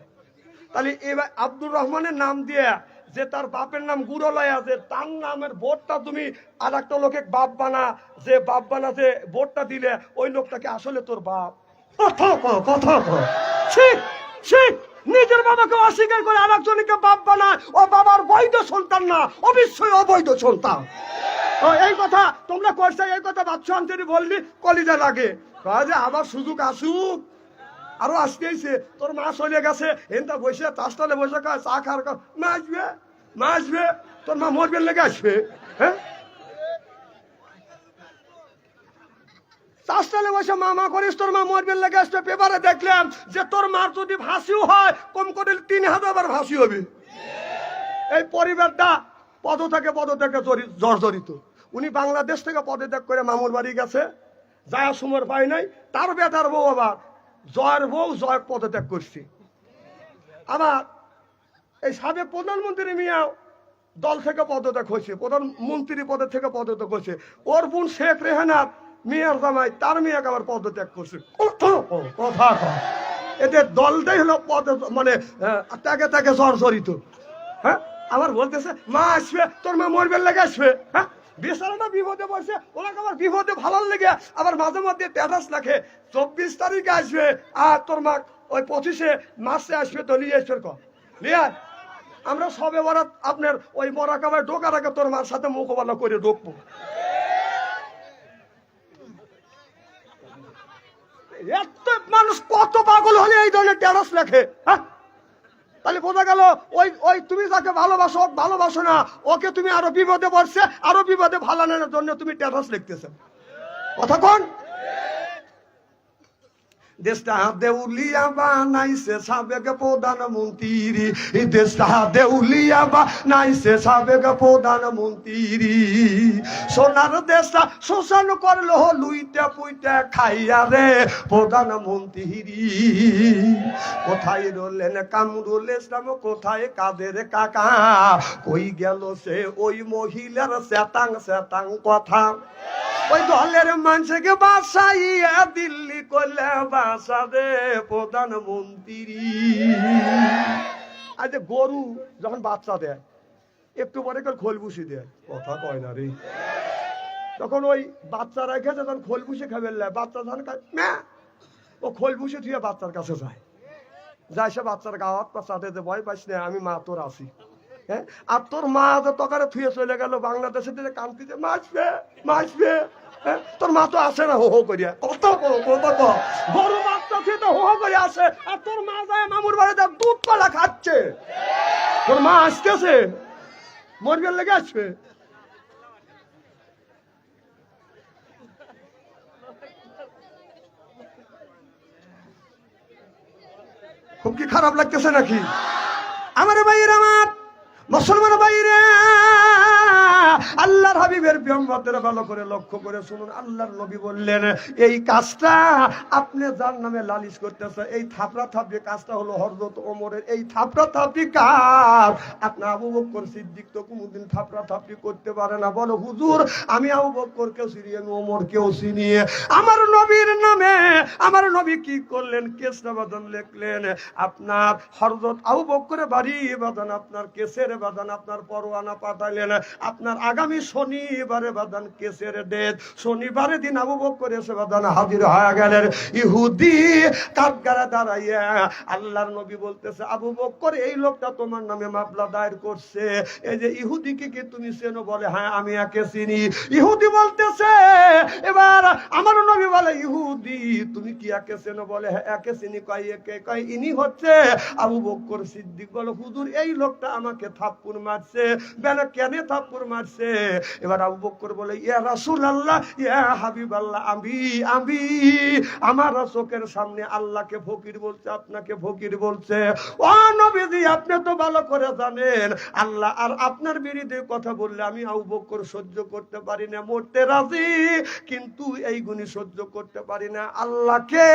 তাহলে এবার আব্দুর রহমানের নাম দিয়ে যে তার বাপের নাম গুরলয়া, যে তার নামের ভোটটা তুমি আর একটা লোকে বাপ বানা, যে বাপ বানা যে ভোটটা দিলে ওই লোকটাকে আসলে তোর বাপ। কথা নিজের বাবাকে অস্বীকার করে আর একজনকে বাপ বানায়, ও বাবার বৈধ সন্তান না, অবশ্যই অবৈধ সন্তান। এই কথা তোমরা করছো, এই কথা বাচ্চা আন্তরি বললি কলিজা লাগে। যে আবার সুযোগ আসুক, আরো আসতেইছে, তোর মা চলে গেছে, এনটা বসে তাসটালে বসে খায়, চা খাওয়ার মা আসবে, তোর মা মরবেন লেগে আসবে। হ্যাঁ, তাসটালে বসে মা করিস, তোর মা মরবেন লেগে আসবে। পেপারে দেখলাম যে তোর মার যদি ফাঁসিও হয়, কম করে 3000 বার ফাঁসি হবে। এই পরিবারটা পদ থেকে জর্জরিত। উনি বাংলাদেশ থেকে পদত্যাগ করে মামুর বাড়ি গেছে, যায় সময় পায় নাই। তার বেটার বউ আবার জয়ের বউ জয় পদত্যাগ করছে। আবার এই সাবেক প্রধানমন্ত্রী মিয়া দল থেকে পদত্যাগ হয়েছে, প্রধানমন্ত্রী পদের থেকে পদত্যাগ করছে। ওর বোন শেখ রেহানা মেয়ের জামাই, তার মেয়েকে আবার পদত্যাগ করছে। কথা এদের দলটাই হলো মানে ত্যাগে ত্যাগে জর্জরিত। হ্যাঁ, আবার বলতেছে মা আসবে, তোর মা মরবেন লেগে আসবে। হ্যাঁ, বেচারাটা বিপদে পড়ছে, ওনাকে আবার বিপদে ভালো লেগে আবার মাঝে মধ্যে স্ট্যাটাস রাখে 24 তারিখে আসবে, আর তোর মা ওই 25 মার্চে আসবে, তো নিয়ে আসবে নিয়ে। আমরা সবে বরাত আপনার ওই মরাকাবায় ঢোকার আগে তোর মার সাথে মোকাবেলা করে ঢুকবো। এত মানুষ কত পাগল হলে এই ধরনের স্ট্যাটাস লেখে? হ্যাঁ, তাহলে বোঝা গেল ওই তুমি যাকে ভালোবাসো ভালোবাসো না, ওকে তুমি আরো বিপদে পড়ছে, আরো বিপদে ভালানোর জন্য তুমি স্ট্যাটাস লিখতেছ। কথা কোন? দেশটা দেউলিয়া বানাইছে সাবেক প্রধানমন্ত্রী, দেশটা দেউলিয়া বানাইছে সাবেক প্রধানমন্ত্রী। সোনার দেশটা শোষণ করলো লুইটা পুইটা খাইয়া রে প্রধানমন্ত্রী। কোথায় রলেন কামরুল ইসলাম, কোথায় কাদের কাকা, কই গেল সে ওই মহিলার শ্বেতাং কথা। ওই দলের মানুষকে বাসাইয়া দিল্লি করলে বাসা দে প্রধানমন্ত্রী। আজ গরু যখন বাচ্চা দেয়, একটু পরে খোল ভুষি দেয়, কথা কয় না রে। তখন ওই বাচ্চা রেখে যখন খোল ভুষি খাবে, বাচ্চা যখন ও খোল ভুষি ধুয়ে বাচ্চার কাছে যায়, সে বাচ্চার গাওয়াত চাতে ভয় পাইস না, আমি মা তোর আসি। হ্যাঁ, আর তোর মা তকারে থুয়ে চলে গেল বাংলাদেশে, কান্তিতে মাসবে। হ্যাঁ, তোর মা তো আসে না, হো হো করিয়া। কত গরু বাচ্চা থুয়ে তো হো হো করে আসে, আর তোর মা যায় মামুর বাড়িতে দুধ পালা খাচ্ছে। তোর মা আসতেছে, মরবেন লেগে আসবে। খুব কি খারাপ লাগতেছে নাকি? আমার ভাইয়ের, আমার মুসলমান ভাইরা, আল্লাহর হাবিবের বিম্বতের ভালো করে লক্ষ্য করে শুনুন। আল্লাহর নবী বললেন এই কাজটা আপনি যার নামে লালিশ করতেছে, এই থাপড়া থাপড়ি কাজটা হলো হযরত ওমরের। এই থাপড়া থাপড়ি কাজ আপনি আবু বকর সিদ্দিক তো কোনোদিন থাপড়া থাপড়ি করতে পারে না। বলো হুজুর আমি আবু বকরকেও চিনি, আমি ওমরকেও চিনি। আমার নবীর নামে আমার নবী কি করলেন? কেসটা বাদান লিখলেন। আপনার হযরত আবু বকরের বাড়ি বাদান আপনার কেসের বাদান আপনার পরোয়ানা পাঠাইলেন। আপনার আগামী শনিবারে বাদান কেসের ডেট। শনিবারের দিন আবু বকর এসে বাদান হাজির হয়ে গেলেন। ইহুদি কাঠগড়ায় দাঁড়াইয়া আল্লাহর নবী বলতেছে আবু বকর এই লোকটা তোমার নামে মামলা দায়ের করছে। এই যে ইহুদিকে কি তুমি চেনো? বলে হ্যাঁ আমি একে চিনি। ইহুদি বলতেছে, এবার আমার নবী বলে ইহুদি তুমি কি একে চেনো? বলে হ্যাঁ একে চিনি। কয় একে? কয় ইনি হচ্ছে আবু বকর সিদ্দিক। বলে হুজুর এই লোকটা আমাকে থাপ্পড় মারছে। বলে কেন থাপ্পড় মারছে? এবার আবু বকর বলে ইয়া রাসূলুল্লাহ ইয়া হাবিবাল্লাহ, আমি আমার চোখের সামনে আল্লাহকে ফকির বলছে, আপনাকে ফকির বলছে। ও নবীজি আপনি তো ভালো করে জানেন আল্লাহ আর আপনার বিরুদ্ধে কথা বললে আমি আবু বকর সহ্য করতে পারি না, মরতে রাজি, কিন্তু এই গুণী সহ্য করতে পারি না। আল্লাহকে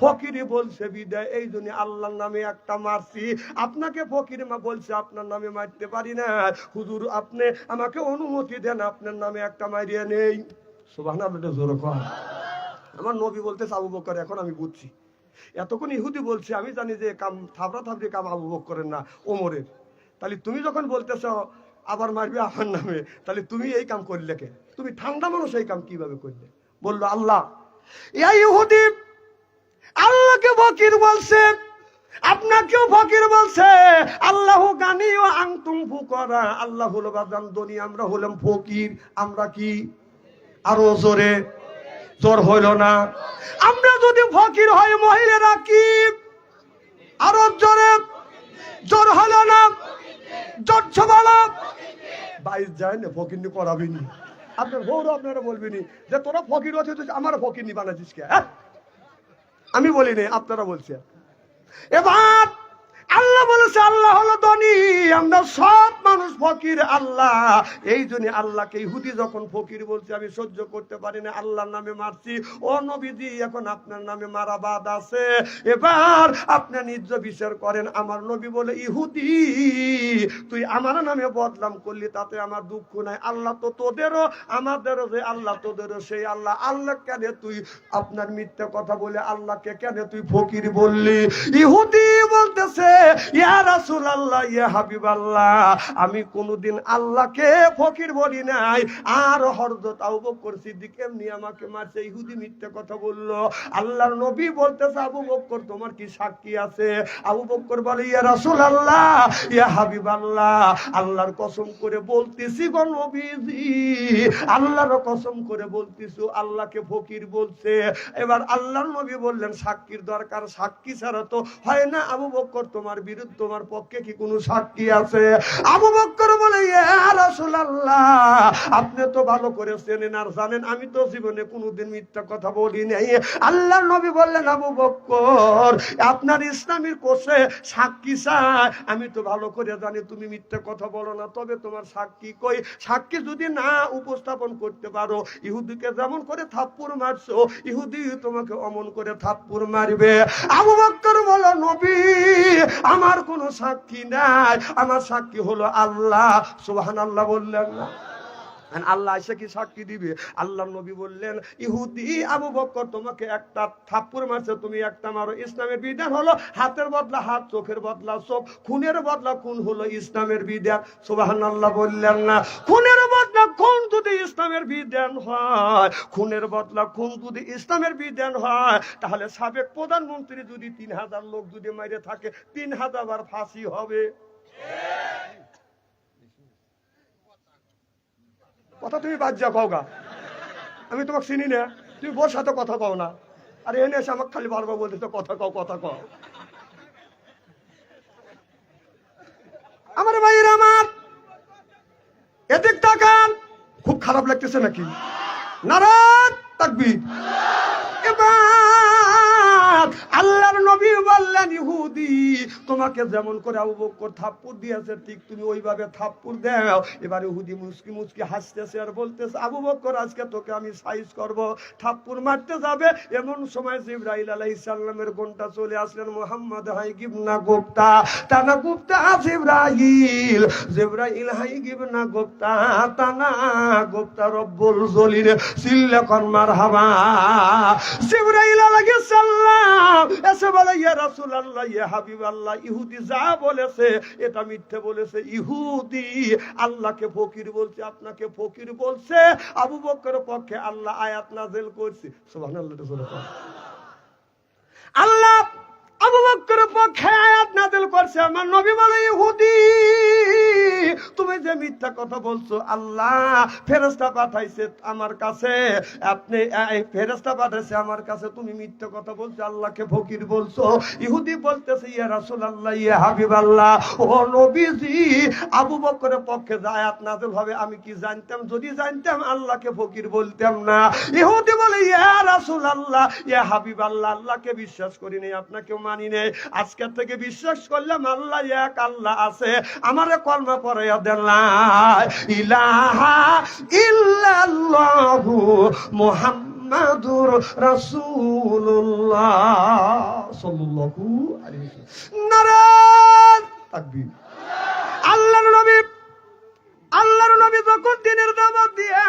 ফকিরি বলছে বিদায় এই জন্য আল্লাহর নামে একটা মারছি। আপনাকে ফকির মা বলছে আপনার নামে মারতে পারি না। হুজুর আপনি আমাকে অনুমতি দেন আপনার নামে একটা মারিয়ে নেই। সুবহানাল্লাহ জোরে কর। আমার নবী বলতেছে আবু বকর এখন আমি বুঝছি। এতক্ষণ ইহুদি বলছে আমি জানি যে কাম থাবড়া থাবড়ি কাম আবু বকরের না ওমরের। তাহলে তুমি যখন বলতেছ আবার মারবে আমার নামে, তাহলে তুমি এই কাম করলে কে? তুমি ঠান্ডা মানুষ এই কাম কিভাবে করলে? বললো আল্লাহ। এই ইহুদি আল্লাহকে ফকির বলছে, আপনাকেও ফকির বলছে। আল্লাহু গানি ও আনতুম ফুকারা। আল্লাহ হলো বাজান ধনী, আমরা হলাম ফকির। আমরা কি? আরো জোরে, জোর হইল না? আমরা যদি ফকির হই মহিলারা কি? আরো জোরে, জোর হলো না? জোর বলো। বাইশ যায় না ফকির নি করাবিনি। আপনার বউর আপনারা বলবেনি যে তোরা ফকির হচ্ছে আমার ফকির নি বানাচ্ছিস কে? আমি বলি নাই, আপনারা বলছে। এবার আল্লাহ বলেছে আল্লাহ হলো ধনী, আমরা সব মানুষ ফকির। আল্লাহ এই জন্য আল্লাহকে ইহুদি যখন ফকির বলছে আমি সহ্য করতে পারি না, আল্লাহর নামে মারছি। ও নবীজি এখন আপনার নামে মারা বাদ আছে, এবার আপনি নিজ বিচার করেন। আমার নবী বলে ইহুদি তুই আমার নামে বদনাম করলি তাতে আমার দুঃখ নাই। আল্লাহ তো তোদেরও আমাদেরও, যে আল্লাহ তোদেরও সেই আল্লাহ। আল্লাহ কেন তুই আপনার মিথ্যা কথা বলে আল্লাহকে কেন তুই ফকির বললি? ইহুদি বলতেছে ইয়া রাসূলুল্লাহ ইয়া হাবিবাল্লাহ আমি কোনদিন আল্লাহকে ফকির বলি নাই। আর হযরত আবু বকর সিদ্দিক এমনি আমাকে মারছে। ইহুদি মিথ্যা কথা বলল। আল্লাহর নবী বলতেছে আবু বকর তোমার কি সাক্ষী আছে? আবু বকর বলে ইয়া রাসূলুল্লাহ ইয়া হাবিবাল্লাহ আল্লাহর কসম করে বলতেছি গো নবীজি, আল্লাহর কসম করে বলতেছি আল্লাহকে ফকির বলছে। এবার আল্লাহর নবী বললেন সাক্ষীর দরকার, সাক্ষী ছাড়া তো হয় না। আবু বকর তোমার বিরুদ্ধে তোমার পক্ষে কি কোনো সাক্ষী আছে? আবু বকর বলে ইয়া রাসূলুল্লাহ আপনি তো ভালো করে চেনেন আর জানেন আমি তো জীবনে কোনোদিন মিথ্যা কথা বলি নাই। আল্লাহর নবী বললেন আবু বকর আপনার ইসলামের কোষে সাক্ষী চাই। আমি তো ভালো করে জানি তুমি মিথ্যা কথা বলো না, তবে তোমার সাক্ষী কই? সাক্ষী যদি না উপস্থাপন করতে পারো, ইহুদিকে যেমন করে থাপ্পড় মারছো ইহুদি তোমাকে অমন করে থাপ্পড় মারবে। আবু বকর বলো নবী আমার কোনো সাক্ষী নাই, আমার সাক্ষী হলো আল্লাহ। সুবহানাল্লাহ বললেন না? আল্লাহ এসে কি সাক্ষী দিবে? আল্লাহ নবী বললেন ইহুদি আবু বকর তোমাকে একটা থাপ্পড় মারছে, তুমি একটা মারো। ইসলামের বিধান হলো হাতের বদলা হাত, চোখের বদলা চোখ, খুনের বদলা খুন হলো ইসলামের বিধান। সুবহানাল্লাহ বললেন না? খুনের বদলা খুন যদি ইসলামের বিধান হয়, খুনের বদলা খুন যদি ইসলামের বিধান হয়, তাহলে সাবেক প্রধানমন্ত্রী যদি 3000 লোক যদি মাইরে থাকে 3000 বার ফাঁসি হবে। কথা তুমি বাদ যা কও গা, আমি তোমাকে চিনি না, তুমি বোর সাথে কথা কও না। আর এনে এসে আমাকে খালি বারবার বলতেছো কথা কও কথা কও। আমার ভাইরা আমার এদিক তাকান, খুব খারাপ লাগতেছে নাকি? নারাত তাকবীর। এবার আল্লাহর নবী বললেন, ইহুদি তোমাকে যেমন করে আবু বকর থাপ্পড় দিয়েছে ঠিক তুমি ওইভাবে থাপ্পড় দাও। এবার ইহুদি মুচকি মুচকি হাসতেছে আর বলতেছে, আবু বকর আজকে তোকে আমি সাইজ করব। থাপ্পড় মারতে যাবে এমন সময় জিবরাইল আলাইহিস সালামের ঘন্টা চলে আসলেন। মুহাম্মদ হাইগিব না গুপ্তা তানা গুপ্তা জিবরাইল, জিবরাইল হাইগিব না গুপ্তা তানা গুপ্তা রব্বুল জলিল সিল্লা কর মারহাবা। জিবরাইল আলাইহিস সালাম এসে বলে, ইয়া রাসূলুল্লাহ, ইয়া হাবিবাল্লাহ, ইহুদি যা বলেছে এটা মিথ্যে বলেছে। ইহুদি আল্লাহকে ফকির বলছে, আপনাকে ফকির বলছে। আবু বকরের পক্ষে আল্লাহ আয়াত নাযিল করছে। সুবহানাল্লাহ। আল্লাহ আবু বকরের পক্ষে আয়াত নাযিল করছে। আমার নবী বলে, ইহুদি তুমি যে মিথ্যা কথা বলছো, আল্লাহ ফেরেশতা পাঠাইছে আমার কাছে, আপনি ফেরেশতা পাঠাইছে আমার কাছে, তুমি মিথ্যা কথা বলছো, আল্লাহকে ফকির বলছো। ইহুদি বলতেছে, ইয়া রাসূলুল্লাহ, ইয়া হাবিবাল্লাহ, ও নবীজি, আবু বকরের পক্ষে যে আয়াত নাযিল হবে আমি কি জানতাম? যদি জানতাম আল্লাহকে ফকির বলতাম না। ইহুদি বলে, ইয়া রাসূলুল্লাহ, ইয়া হাবিবাল্লাহ, আল্লাহকে বিশ্বাস করি নাই, আপনাকেও মানি নাই, আজকে থেকে বিশ্বাস করলাম আল্লাহ এক, আল্লাহ আছে। আমারে কলমা পড়াইয়া দেন, লা ইলাহা ইল্লাল্লাহু মুহাম্মাদুর রাসূলুল্লাহ সাল্লাল্লাহু আলাইহি ওয়াসাল্লাম। নারে তাকবীর। আল্লাহর নবী যখন দিনের দাওয়াত দিয়া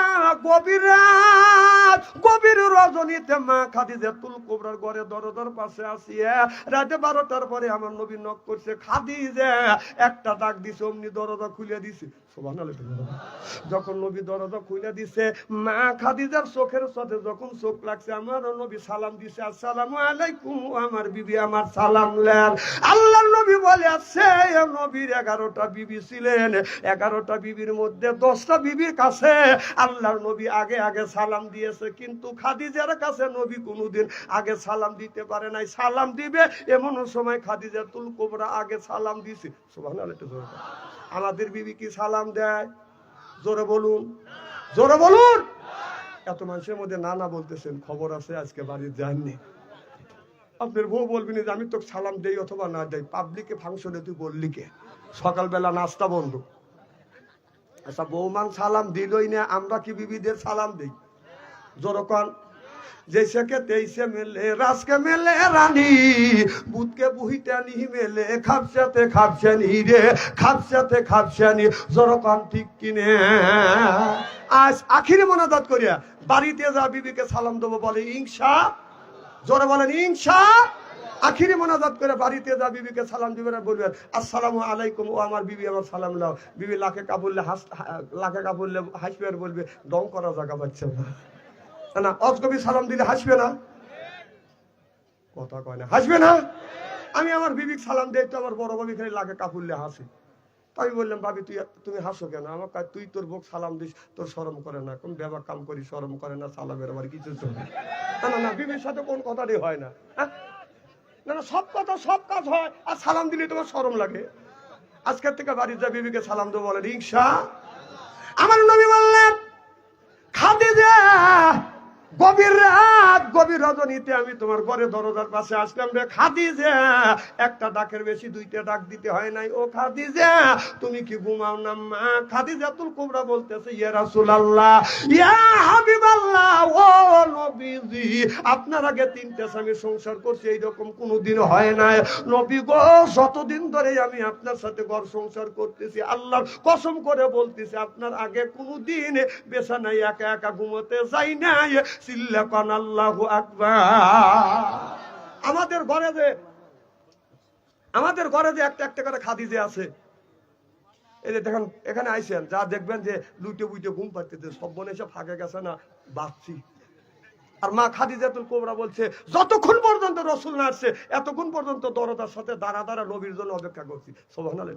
গভীর রাত, গভীর রজনীতে মা খাদিজাতুল কুবরার ঘরে দরজার পাশে আসিয়া রাতে 12টার পরে আমার নবী নক করছে। খাদিজা একটা ডাক দিছে, অমনি দরজা খুলে দিছে। সুবহানাল্লাহ। যখন নবী দরজা খুলে দিছে, মা খাদিজার চোখের সাথে যখন চোখ লাগছে, আমার নবী সালাম দিছে, আসসালামু আলাইকুম। আমার বিবি আমার সালাম লেন। আল্লাহর নবী বলে, আছে নবীর 11টা বিবি ছিলেন, 11টা বিবির মধ্যে 10টা বিবির কাছে আল্লাহর নবী আগে আগে সালাম দিয়েছে, কিন্তু খাদিজার কাছে নবী কোনোদিন আগে সালাম দিতে পারে নাই। সালাম দিবে এমন সময় খাদিজাতুল কুবরা আগে সালাম দিছে। সুবহানাল্লাহ। আমাদের বিবি কি সালাম দেয়? জোরে বলুন, জোরে বলুন। এত মানুষের মধ্যে না না বলতেছেন, খবর আছে আজকে বাড়ি যাননি। আপনার বউ বলবেন যে আমি তো সালাম দেই অথবা না দেই, পাবলিকে ফাংশনে তুই বললি কে? সকালবেলা নাস্তা বন্ধ। আচ্ছা, বৌমান সালাম দিলই না, আমরা কি বিবিদের সালাম দিই? জোরকন जैसे के तैसे मिले रस के मिले रानी बुध के बुहिते नहीं मिले खापसाते खापसानी रे खापसाते खापसानी जरकान ठीक किने आज आखिरी मोनाजात करिया बाड़ीते जा बीबी के सालाम देबो बोले इंशा जोरे बोलेन इंशा आखिरी मोनाजात करे बाड़ीते जा बीबी के सालाम दिबे बोलबेन अस्सलामु आलाइकुम ओ आमार बीबी आमार सालाम लाओ बीबी लाखे का बोलले हासबे আর বলবে ডং করা জায়গা পাচ্ছে না না অজগবি সালাম দিলে হাসবে না কথা কয় না হাসবে না আমি আমার বিবিকে সালাম দেই তো আমার বড় ভাবি খালি লাগে কাপুরলে হাসি তাই বললাম ভাবি তুমি হাসো কেন আমাকে তুই তোর বউকে সালাম দিস তোর শরম করে না কোন বেবা কাম করি শরম করে না সালামের আবার কিছু চলে না না না বিবির সাথে কোন কথাই হয় না না না সব কথা সব কাজ হয় আর সালাম দিলে তোমার শরম লাগে আজকে থেকে বাড়ি যা বিবিকে সালাম দেব বলে রিকশা আমার নবী বললেন খাদিজা গভীর রাত গভীর রজনীতে আমি তোমার ঘরে দরজার পাশে আসলাম রে খাদিজা একটা ডাকের বেশি দুইটা ডাক দিতে হয় নাই ও খাদিজা তুমি কি ঘুমাও না মা খাদিজাতুল কুবরা বলতেছে ইয়া রাসূলুল্লাহ ইয়া হাবিবাল্লাহ ও নবীজি আপনার আগে তিনটা স্বামী সংসার করছি এইরকম কোনোদিন হয় নাই নবী গো যতদিন ধরে আমি আপনার সাথে ঘর সংসার করতেছি আল্লাহর কসম করে বলতেছি আপনার আগে কোনোদিন বিছানায় একা একা ঘুমোতে যাই নাই সিল্লাকান আল্লাহু আকবার আমাদের ঘরে যে একটা একটা করে খাদিজা আছে এই যে দেখেন এখানে আইছেন যা দেখবেন যে লুটে বুইটে ঘুম পাড়তেছে সব বোন এসে ফাঁকে গেছে না বাচ্চি আর মা খাদিজাতুল কুবরা বলছে যতক্ষণ পর্যন্ত রাসূল না আসছে এতক্ষণ পর্যন্ত দরজার সাথে দাঁড়া দাঁড়া নবীর জন্য অপেক্ষা করছি সুবহানাল্লাহ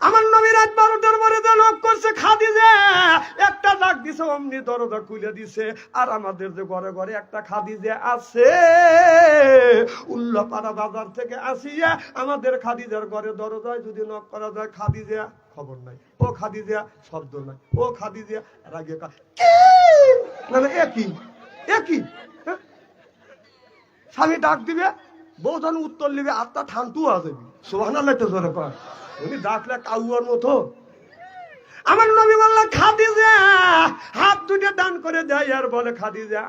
আমার নবী রাত 12টার পরে যে লক করছে খাদিজা একটা ডাক দিছে অমনি দরজা খুলে দিছে আর আমাদের যে ঘরে ঘরে একটা খাদিজা আছে উল্লাপাড়া বাজার থেকে আসিয়া আমাদের খাদিজার ঘরে দরজায় যদি নক করা যায় খাদিজা খবর নাই ও খাদিজা শব্দ নাই ও খাদিজা রাগে না না একই স্বামী ডাক দিবে, বউ যখন উত্তর নিবে আত্মা ঠান্টু আছে সুবহানাল্লাহ তো জোরে কর। উনি ডাকলে কাউয়ার মতো। আমার নবী বলল খাদিজা, হাত দুটো দান করে দেয় আর বলে খাদিজা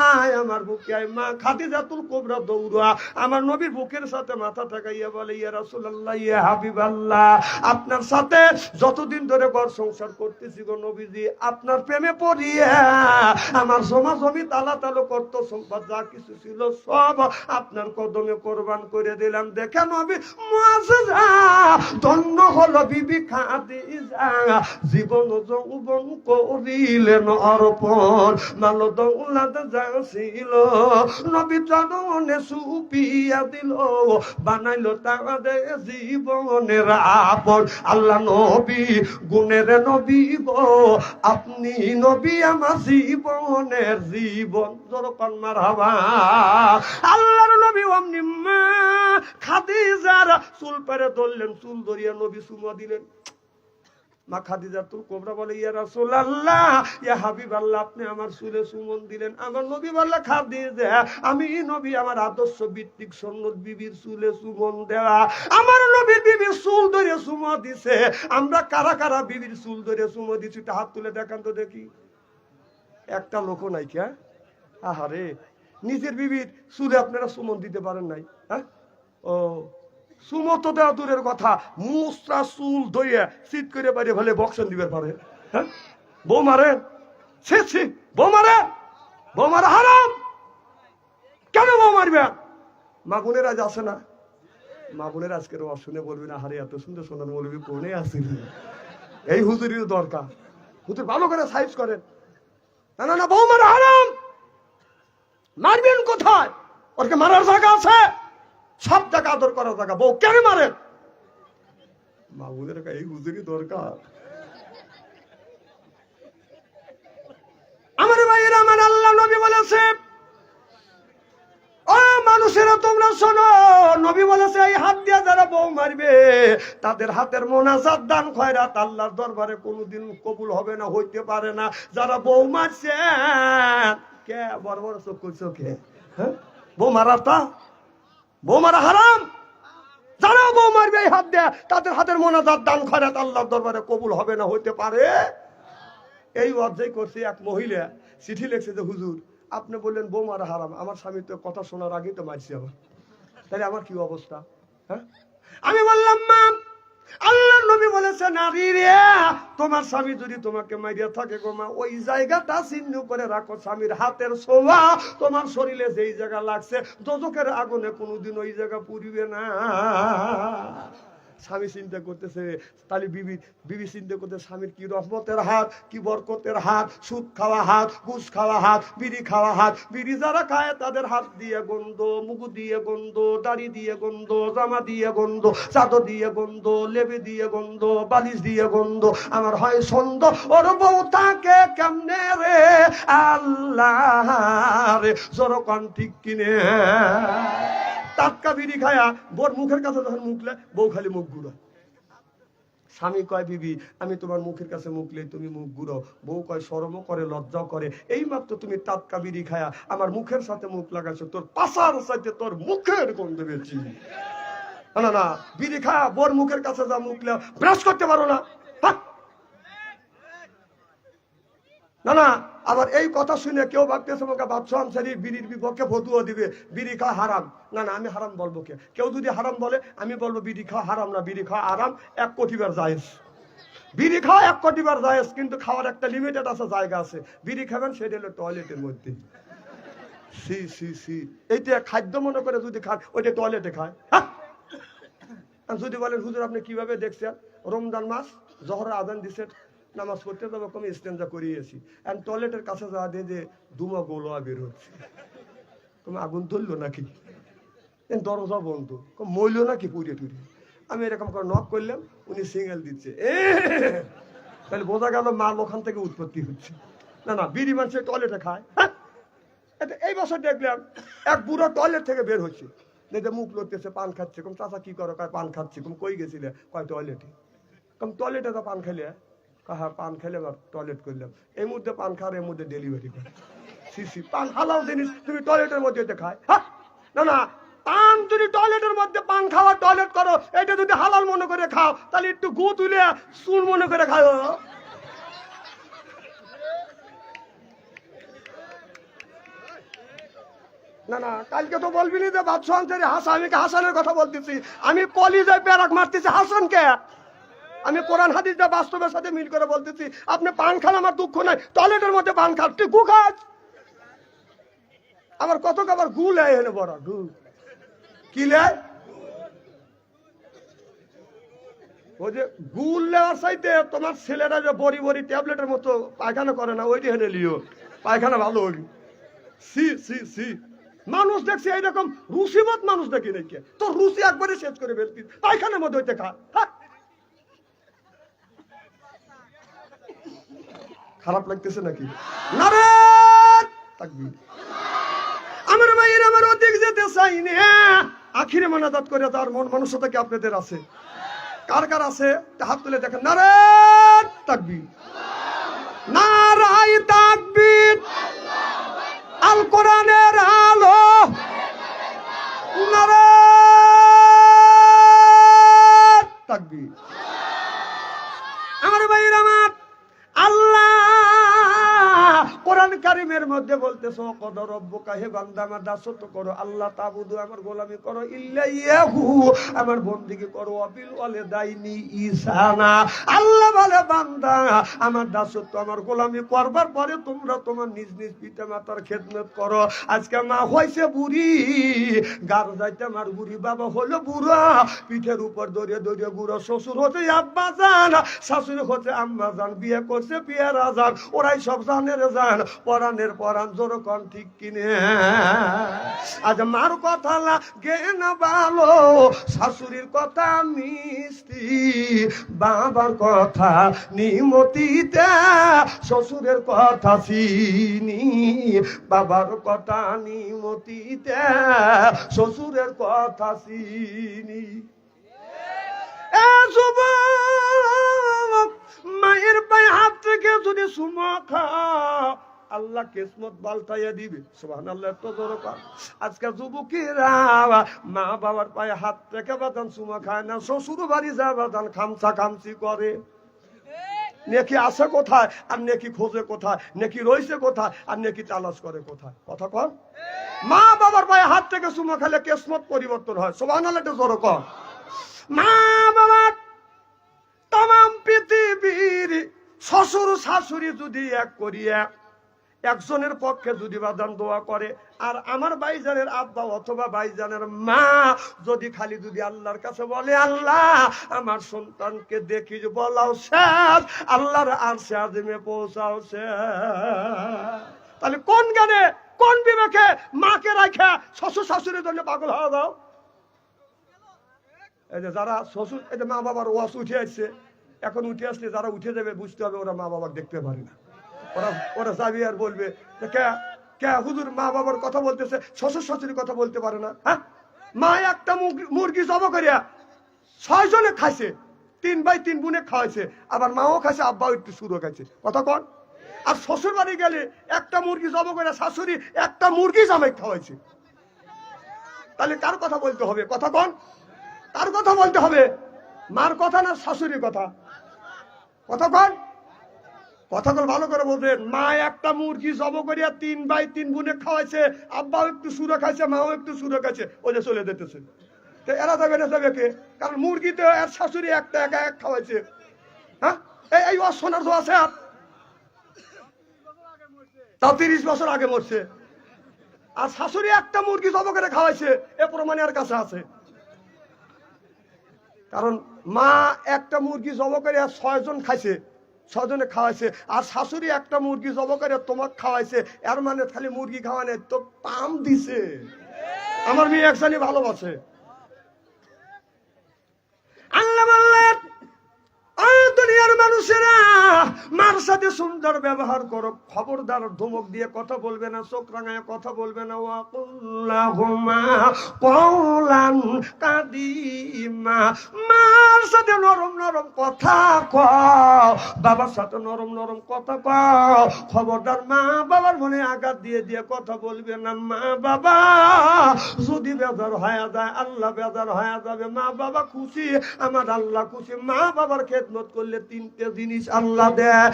আয় আমার বুকে আয়। মা খাদিজাতুল কুবরা দৌড়া আমার নবীর বুকের সাথে মাথা ঠেকাইয়া বলে ইয়া রাসূলুল্লাহ ইয়া হাবিবাল্লাহ, আপনার সাথে যতদিন ধরে ঘর সংসার করতেছি গো নবীজি, আপনার প্রেমে পড়িয়া আমার জমা জমি তালা তালো করতো সম্পদ যা কিছু ছিল সব আপনার কদমে কোরবান করে দিলাম। দেখে নবী মুআজ্জিজা, ধন্য হলো বিবি খাদিজা, জীবন যৌবন করিলেন অর্পণ, মাল দৌলত যা ছিল নবী চরণে সুপিয়া দিল, বানাইল তাদের জীবনের আপন। আল্লাহ নবী গুণের নবী গো, আপনি নবী আমার জীবনের জীবন। যখন মারহাবা আল্লাহর নবী অমনি মা খাদিজার চুল পেরে ধরলেন, চুল ধরিয়া নবী চুমা দিলেন। মা খাদিজাতুল কুবরা বলে ইয়া রাসূলুল্লাহ ইয়া হাবিবাল্লাহ, আপনি আমার চুলে চুমন দিলেন। আমার নবী বলল খাদিজা, আমি নবী আমার আদর্শ ভিত্তিক সুন্নত বিবির চুলে চুমন দেওয়া। আমার নবীর বিবির চুল ধরে চুমা দিছে। আমরা কারা কারা বিবির চুল ধরে চুমা দিছি তা হাত তুলে দেখান তো দেখি। একটা লোকও নাই কে? আহারে, নিজের বিবির চুলে আপনারা চুমন দিতে পারেন নাই? হ্যাঁ, ও সুমত দেওয়া দূরের কথা, মুসরা চুল ধইয়া শীত করে বাইরে ফেলে বক্সন দিবে পারে। হ্যাঁ, বউ মারে, ছি ছি, বউ মারে, বউ মারা হারাম। কেন বউ মারবে? মা বোনের আজ আসে না? মা বোনের আজকের শুনে বলবি না হারে এত সুন্দর সোনার বলবি কোনে আসিল। এই হুজুরির দরকার, হুজুর ভালো করে সাইজ করেন। না না না, বউ মারা হারাম। মারবেন কোথায়? ওরকে মারার জায়গা আছে, সব জায়গা আদর করার জায়গা। বউ কেন মারে? মা বোনের এই হুজুরি দরকার। আমার ভাইয়েরা, আমার আল্লাহ নবী বলেছে ও মানুষেরা তোমরা শোনো, নবী বলেছে এই হাত দিয়া যারা বউ মারবে তাদের হাতের মোনাজাত দান খয়রাত আল্লাহর দরবারে কোনোদিন কবুল হবে না, হইতে পারে না। যারা বউ মারছে কে বড় বড় চোখ করছো কে? হ্যাঁ, বউ মারাটা, বউ মারা হারাম। যারা বউ মারবে এই হাত দেয়া তাদের হাতের মোনাজাত দান খয়রাত আল্লাহর দরবারে কবুল হবে না, হইতে পারে। এই অধ্যায় করছে এক মহিলা, চিঠি লিখছে যে হুজুর আপনি বললেন বউ মারা হারাম, আমার স্বামী তো কথা শোনার আগেই তো মারছি আবার, তাহলে আমার কি অবস্থা? হ্যাঁ, আমি বললাম মা আল্লাহ নবী বলেছে নারী রে, তোমার স্বামী যদি তোমাকে মারিয়া থাকে গো মা, ওই জায়গাটা চিহ্ন করে রাখো। স্বামীর হাতের ছোঁয়া তোমার শরীরে যেই জায়গা লাগছে দোজখের আগুনে কোনোদিন ওই জায়গা পুড়িবে না। স্বামী চিন্তা করতেছে, তাহলে বিবি চিন্তা করতে স্বামীর কি রহমতের হাত, কি বরকতের হাত, সুদ খাওয়া হাত, ঘুষ খাওয়া হাত, বিড়ি খাওয়া হাত। বিড়ি যারা খায় তাদের হাত দিয়ে গন্ধ, মুখ দিয়ে গন্ধ, দাড়ি দিয়ে গন্ধ, জামা দিয়ে গন্ধ, চাদর দিয়ে গন্ধ, লেবে দিয়ে গন্ধ, বালিশ দিয়ে গন্ধ। আমার হয় সন্দ ওর বউ তাকে কেমনে রে আল্লাহ রে, জোরকান ঠিক কিনে। টাটকা বিড়ি খায়া বোর মুখের কাছে যখন মুখলে বউ খালি মুখ ঘুরো। স্বামী কয় বিবি আমি তোমার মুখের কাছে মুখলে তুমি মুখ ঘুরো। বউ কয় শরমও করে লজ্জাও করে, এই মাত্র তুমি টাটকা বিড়ি খায়া আমার মুখের সাথে মুখ লাগাইছো, তোর পাশার সাথে তোর মুখের গন্ধ বেশি। না না, বিড়ি খায়া বোর মুখের কাছে যা মুখলে ব্রাশ করতে পারো না। না না, আবার এই কথা শুনে কেউ ভাবতেছে আমাকে বাদশাহ আনসারী বিড়ির বিপক্ষে ফতুয়া দিবে, বিড়ি খাওয়া হারাম। না না, আমি হারাম বলবো কে? কেউ যদি হারাম বলে আমি বলবো বিড়ি খাওয়া হারাম না, বিড়ি খাওয়া আরাম, 1 কোটি বার জায়েজ। বিড়ি খাওয়া 1 কোটি বার জায়েজ, কিন্তু খাওয়ার একটা লিমিটেড আছে, জায়গা আছে। বিড়ি খাবেন সেটা হলো টয়লেটের মধ্যে। সি সি সি, এইটা খাদ্য মনে করে যদি খান ওইটা টয়লেটে খায়। যদি বলেন হুজুর আপনি কিভাবে দেখছেন, রমজান মাস জোহরের আজান দিচ্ছেন, নামাজ পড়তে যাবো কম ইস্তেঞ্জা করিয়েছি, আর টয়লেটের কাছে যাওয়া দিয়ে যে দুমা গোলা বের হচ্ছে। তুমি আগুন ধরলো নাকি? দরজা বন্ধ, মইল নাকি পুড়িয়ে টুড়িয়ে। আমি এরকম করে নক করলাম, উনি সিঙ্গেল দিচ্ছে। তাহলে বোঝা গেল মাল ওখান থেকে উৎপত্তি হচ্ছে। না না, বিড়ি মানুষের টয়লেটে খায়। এই বছর দেখলাম এক বুড়ো টয়লেট থেকে বের হচ্ছে, দেখে মুখ লড়তেছে, পান খাচ্ছে। কম চাচা কি করো? কয় পান খাচ্ছি। কম কই গেছিলে? কয় টয়লেটে। কম টয়লেটে তো পান খেলে? হ্যাঁ পান খেলে আবার টয়লেট করলাম। এই মুহূর্তে পান খাওয়ার, এর মধ্যে ডেলিভারি করে। সিসি পান হালাল জিনিস তুমি টয়লেটের মধ্যে খায়। না না, পান যদি টয়লেটের মধ্যে পান খাওয়া টয়লেট করো, এটা যদি হালাল মনে করে খাও, তাহলে একটু গু তুলে চুন মনে করে খাও। না না, কালকে তো বলবি না যে বাদশাহ আনসারি হাসান, আমি হাসানের কথা বলতেছি, আমি কলিজায় প্যারাক মারতেছি হাসানকে। আমি কোরআন হাদিসটা বাস্তবের সাথে মিল করে বলতেছি, আপনি পান খান আমার দুঃখ নাই, টয়লেটের মধ্যে পান খান, তুই গু খাস। আবার কত আবার গু লেয় এনে বড় গু কি লেয়, ওই যে গুল লেওয়ার চাইতে তোমার ছেলেরা যে বড়ি বড়ি ট্যাবলেটের মতো পায়খানা করে না, ওইটি হেনে লিও, পায়খানা ভালো হবি। সি সি সি, মানুষ দেখছি এইরকম রুচিমত মানুষ দেখি নাকি, তোর রুচি একবারে শেষ করে ফেলতি, পায়খানার মধ্যে হইতে খা। খারাপ লাগতেছে নাকি? না রে থাকবি। আমার ভাইয়ের আমার অধিক যেতে চাই না, আখিরে মানাজাত করে তার মন মানুষতা কি আপনাদের আছে? কার কার আছে হাত তুলে দেখেন। নারে তাকবীর, নারায়ে তাকবীর, আল কোরআনের আলো, নারে তাকবীর। আমার ভাইয়ের আমার, আল্লাহ কোরআন কারীমের মধ্যে বলতেছো, কদ রব্বুকা, হে বান্দা আমার দাসত্ব করো, আল্লাহ তাবুদু, আমার গোলামি করো, ইল্লা ইয়াহু, আমার বন্দেগী করো, বিল ওয়ালিদাইনি ইহসানা। আল্লাহ বলে বান্দা আমার দাসত্ব আমার গোলামি করবার পরে তোমরা তোমার নিজ নিজ পিতা মাতার খেদমত করো। আজকে মা হইছে বুড়ি, গার যাইতে আমার বুড়ি, বাবা হলো বুড়া, পিঠের উপর দড়িয়ে দড়িয়ে বুড়ো, শ্বশুর হতে আব্বা জান, শাশুড়ি হতে আম্মা জান, বিয়ে করছে বিয়েরা জান, ওরাই সব জানের জান, পরাণের পরাণ, জোর কন ঠিক কিনে। আজ মার কথা লাগে না ভালো, শাশুড়ির কথা মিষ্টি, বাবার কথা নিমতিতে, শ্বশুরের কথা চিনি, বাবার কথা নিমতিতে, শ্বশুরের কথা চিনি। এ যুবক, মায়ের পায়ে হাত থেকে যদি সুমা খাও, আল্লাহ কিসমত পাল্টাইয়া দিবে। সুবহানাল্লাহ, এত জোরে কর। আজকে যুবকেরা মা বাবার পায়ে হাত থেকে বাদান সুমা খায় না, শ্বশুর বাড়ি যায় বাদান খামচা খামচি করে। নেকি আছে কোথায় আর নেকি খোঁজে কোথায়, নেকি রইছে কোথায় আর নেকি তালাশ করে কোথায়? কথা কর। মা বাবার পায়ে হাত থেকে সুমা খেলে কিসমত পরিবর্তন হয়। সুবহানাল্লাহ, এত জোরে কর। মা বাবার তাম পৃথিবীর শ্বশুর শাশুড়ি যদি এক করিয়া একজনের পক্ষে যদি বাদান দোয়া করে, আর আমার ভাইজানের আব্বা অথবা ভাইজানের মা যদি খালি যদি আল্লাহর কাছে বলে, আল্লাহ আমার সন্তানকে দেখি, বলাও শেষ, আল্লাহর আরশে আযিমে পৌঁছাও শেষ। তাহলে কোন জ্ঞানে কোন বিবেকে মাকে রাখা শ্বশুর শাশুড়ির জন্য পাগল হওয়া দাও? এই যে যারা শ্বশুর, এই যে মা বাবার ওয়াজ উঠে আসছে, এখন উঠে আসলে যারা উঠে যাবে বুঝতে হবে ওরা মা বাবাকে দেখতে পারে না। ওরা যাবি আর বলবে কে হুজুর মা বাবার কথা বলতেছে, শ্বশুর শাশুড়ির কথা বলতে পারে না। হ্যাঁ, মা একটা মুরগি জব করিয়া 6 জনে খাইছে, 3 ভাই 3 বোনে খাওয়াইছে, আবার মাও খাইছে, আব্বাও একটু সুরও খাইছে। কথা কন। আর শ্বশুর বাড়ি গেলে একটা মুরগি জব করে শাশুড়ি একটা মুরগি জামাই খাওয়াইছে। তাহলে কার কথা বলতে হবে? কথা কন, কার কথা বলতে হবে? মার কথা না শাশুড়ির কথা? কথা কন, কথা কল ভালো করে বলবেন। মা একটা মুরগি জব করিয়া 3 ভাই 3 বোনে খাওয়াইছে, আব্বাও একটু সুরে খাইছে, মাও একটু সুরে খাইছে, ওই যে চলে যেতেছে। তো এরা যাবে না যাবে কে? কারণ মুরগিতে এর শাশুড়ি একটা একা এক খাওয়াইছে। হ্যাঁ, এই সোনার দোয়া আছে, তাও 30 বছর আগে মরছে, আর শাশুড়ি একটা মুরগি জব করে খাওয়াইছে, এ প্রমাণ এর কাছে আছে। কারণ মা একটা মুরগি জব করে 6 জন খাইছে, 6 জনে খাওয়াইছে, আর শাশুড়ি একটা মুরগি জব করে তোমাকে খাওয়াইছে, এর মানে খালি মুরগি খাওয়া নেই, তো পাম দিছে। আমার মেয়ে একসাথে ভালোবাসে। আল্লাহ বললেন, দুনিয়ার মানুষেরা মা মার সাথে সুন্দর ব্যবহার করো, খবরদার ধমক দিয়ে কথা বলবে না, চোখ রাঙায় কথা বলবে না। ওয়াকুল্লাহুমা কওলান কাদিমা, মার সাথে নরম নরম কথা কও, বাবার সাথে নরম নরম কথা কও। খবরদার মা বাবার মনে আঘাত দিয়ে দিয়ে কথা বলবে না। মা বাবা যদি বেজার হয়ে যায়, আল্লাহ বেজার হয়ে যাবে। মা বাবা খুশি, আমার আল্লাহ খুশি। মা বাবার খেদমত করলে তিনটে জিনিস আল্লাহ দেয়।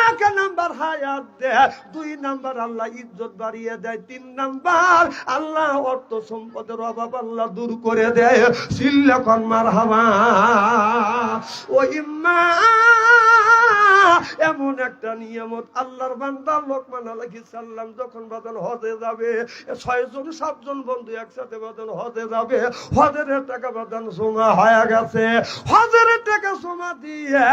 এক নাম্বার হায়াত দেয়, 2 নাম্বার আল্লাহ ইজ্জত বাড়িয়ে দেয়, 3 নাম্বার আল্লাহ অর্থ সম্পদের অভাব আল্লাহ দূর করে দেয়। সিল্লাকন মারহাবা। ওই মা এমন একটা নিয়ামত। আল্লাহর বান্দা লোকমান আলাইহিস সালাম যখন বাদন হজে যাবে, 6 জন 7 জন বন্ধু একসাথে বাদন হজে যাবে। হজের টাকা বাদন জমা হয়ে গেছে। হজের টাকা জমা দিয়ে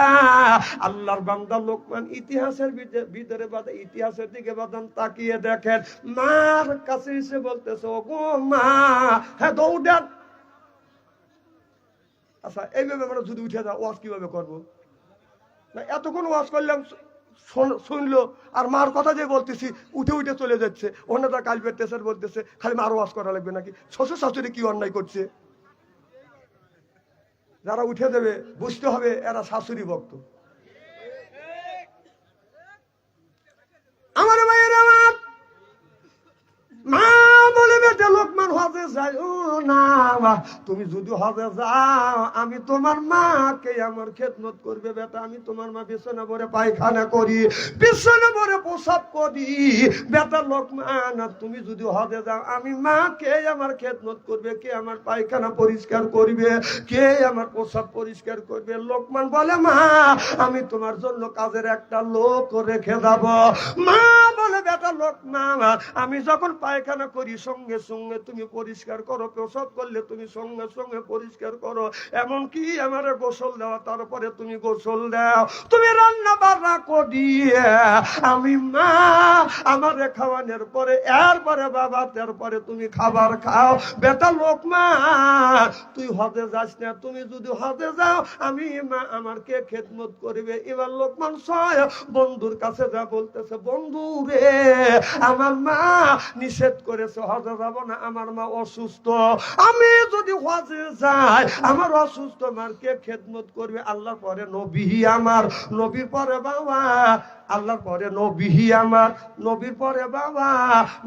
আল্লাহর বান্দা লোকমান ইতিহাসের ভিতরে বাদে ইতিহাসের দিকে বাদন তাকিয়ে দেখেন, মার কাছে এসে বলতেছে, ওগো মা, হ্যাঁ দৌড়ান। আচ্ছা এইভাবে আমরা যদি উঠে যাও, ওয়াজ কিভাবে করবো? না এতক্ষণ ওয়াজ করলাম, শুনলো, আর মার কথা যে বলতেছি উঠে উঠে চলে যাচ্ছে। অন্যটা কাল পেতেছে বলতেছে খালি মার ওয়াজ করা লাগবে নাকি? শ্বশুর শাশুড়ি কি অন্যায় করছে? যারা উঠে দেবে বুঝতে হবে এরা শাশুড়ি ভক্ত। আমার ভাইয়ের আমার মা বলে, বেটা লোকমান হজে যাই না, তুমি যদি হজে যাও আমি তোমার মাকে আমার খেদমত করবে। বেটা আমি তোমার মা বিছানা ভরে পায়খানা করি, বিছানা ভরে প্রসাব করি। বেটা লোকমান তুমি যদি হজে যাও আমি মাকে আমার খেদমত করবে। কে আমার পায়খানা পরিষ্কার করবে, কে আমার প্রসাব পরিষ্কার করবে? লোকমান বলে, মা আমি তোমার জন্য কাজের একটা লোক রেখে যাব। মা বলে, বেটা লোকমান আমি যখন পায়খানা করি সঙ্গে সঙ্গে তুমি পরিষ্কার করো, প্রসাব করলে তুমি সঙ্গে সঙ্গে পরিষ্কার করো। এমনকি আমার গোসল দেওয়া, তারপরে তুমি গোসল দাও, তুমি রান্না বান্না করিয়ে আমি মা আমারে খাওয়ানোর পরে এরপরে বাবা তারপরে তুমি খাবার খাও। বেটা লোকমান তুই হজে যাস না, তুমি যদি হজে যাও আমি মা আমার কে খেদমত করবে? এবার লোকমান 6 বন্ধুর কাছে যা বলতেছে, বন্ধু রে আমার মা নিষেধ করেছে হজে যাব না, আমার মা অসুস্থ, আমি যদি হজে যাই আমার অসুস্থ মার কে খেদমত করবে? আল্লাহর পরে নবী আমার, নবীর পরে বাবা, আল্লাহর পরে নবী আমার, নবীর পরে বাবা।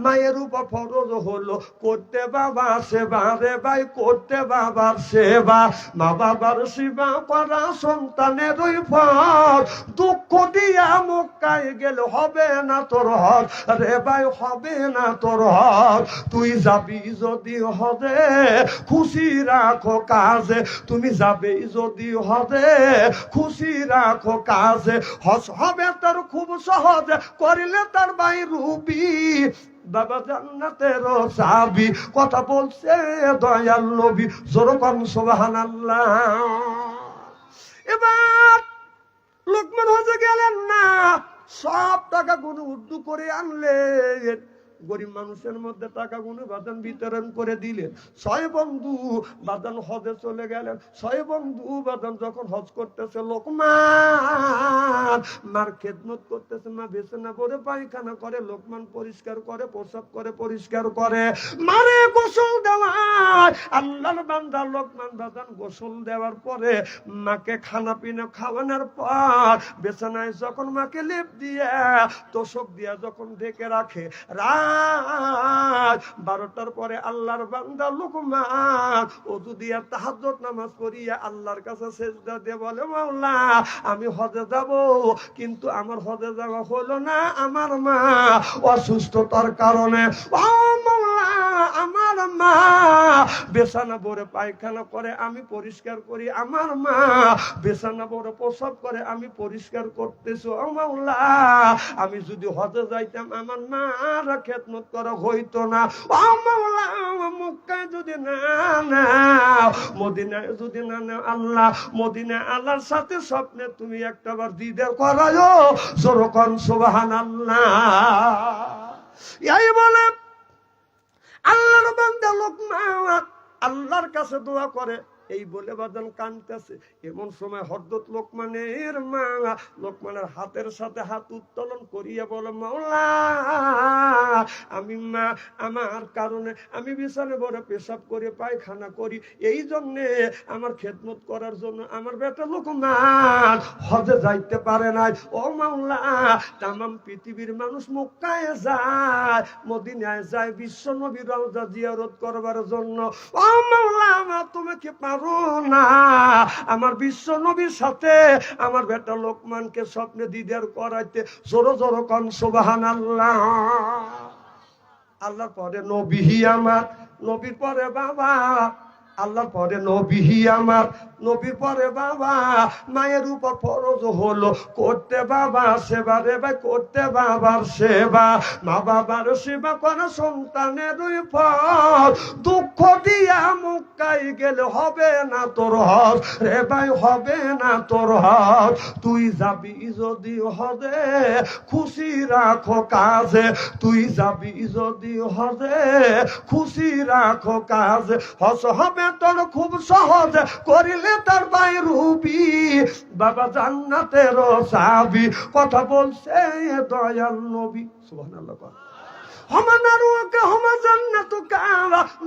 মায়ের উপর ফরজ হলো করতে বাবা সেবা রে ভাই, করতে বাবার সেবা। মা বাবার সেবা করা সন্তানের ওই ফরজ। দুঃখ দিয়া মক্কায় গেলে হবে না তোর হজ রে ভাই, হবে না তোর হজ। তুই যাবি যদি হজে খুশি রাখো কাজে, তুমি যাবে যদি হজে খুশি রাখো কাজে। হজ হবে তার খুব সহজে, করিলে তার ভাই রুবি বাবা জান্নাতের চাবি। কথা বলছে দয়াল নবী, যেরকম সুবহানাল্লাহ। এবার লোকমান হজে গেলেন না, সব টাকা গুলো উর্দু করে আনলেন, গরিব মানুষের মধ্যে টাকা গুলো বাদান বিতরণ করে দিলেন। 6 বন্ধু বাদান হজে চলে গেলেন। 6 বন্ধু বাদান যখন হজ করতেছে, লোকমান মার খেদমত করতেছে, মা বিছানা ভরে পায়খানা করে, লোকমান পরিষ্কার করে, প্রসাব করে, পরিষ্কার করে, মারে গোসল দেওয়ায় আল্লাহর বান্দা লোকমান বাদান গোসল দেওয়ার পরে মাকে খানা পিনা খাওয়ানোর পর বিছানায় যখন মাকে লেপ দিয়ে তোষক দিয়া যখন ঢেকে রাখে, রাত 12টার পরে আল্লাহর বান্দা লোকমান ওযু দিয়া তাহাজ্জুদ নামাজ পড়িয়া আল্লাহর কাছে সিজদা দিয়ে বলে, মাওলা আমি হজে যাব কিন্তু আমার হজে যাওয়া হলো না আমার মা অসুস্থতার কারণে। ও মাওলা আমার মা বিছানা ভরে পায়খানা করে আমি পরিষ্কার করি, আমার মা বিছানা ভরে প্রসাব করে আমি পরিষ্কার করতেছি। ও মাওলা আমি যদি হজে যাইতাম আমার মা খেদমত করা হইতো না। ও মাওলা মক্কায় যদি না নাও, মদিনায় যদি না নাও, আল্লাহ মদিনায় আল্লাহর সাথে স্বপ্নে তুমি একটাবার দিদার করায়ো, যেরকম সুবহানাল্লাহ। এই বলে আল্লাহর বান্দা লোকমান আল্লাহর কাছে দোয়া করে, এই বলে বাজান কাঁদতেছে। এমন সময় হযরত লোকমানের মা লোকমানের হাতের সাথে হাত উত্তোলন করিয়া বলে, মাওলা আমি মা আমার কারণে আমি বিছানে বড় পেশাব করে পায়খানা করি, এই জন্যে আমার খেদমত করার জন্য আমার বেটা লোকমান হজে যাইতে পারে নাই। ও মাওলা, তামাম পৃথিবীর মানুষ মক্কায় যায়, মদিনায় যায় বিশ্ব নবীর রওজা জিয়ারত করবার জন্য। ও মাওলা, তুমি কি পারো না আমার বিশ্ব নবীর সাথে আমার বেটা লোকমানকে স্বপ্নে দিদার করাইতে? জোরো জোরো কোন সুবহানাল্লাহ। আল্লাহর পরে নবী আমার, নবীর পরে বাবা, আল্লাহর পরে নবী আমার, নবীর পরে বাবা। মায়ের উপর ফরজ হলো করতে বাবা সেবা রে ভাই, করতে বাবার সেবা। মা বাবার সেবা করে সন্তানের উপর, দুঃখ দিয়া মক্কায় গেলে হবে না তোর হজ রে ভাই, হবে না তোর হজ। তুই যাবি যদি হজে খুশি রাখো কাজে, তুই যাবি যদি হজে খুশি রাখো কাজে। হজ হবে তোর খুব সহজ, করিলে তার ভাই রুবি বাবা জান্নাতের চাবি। কথা বলছে দয়াল নবী, সুবহানাল্লাহ।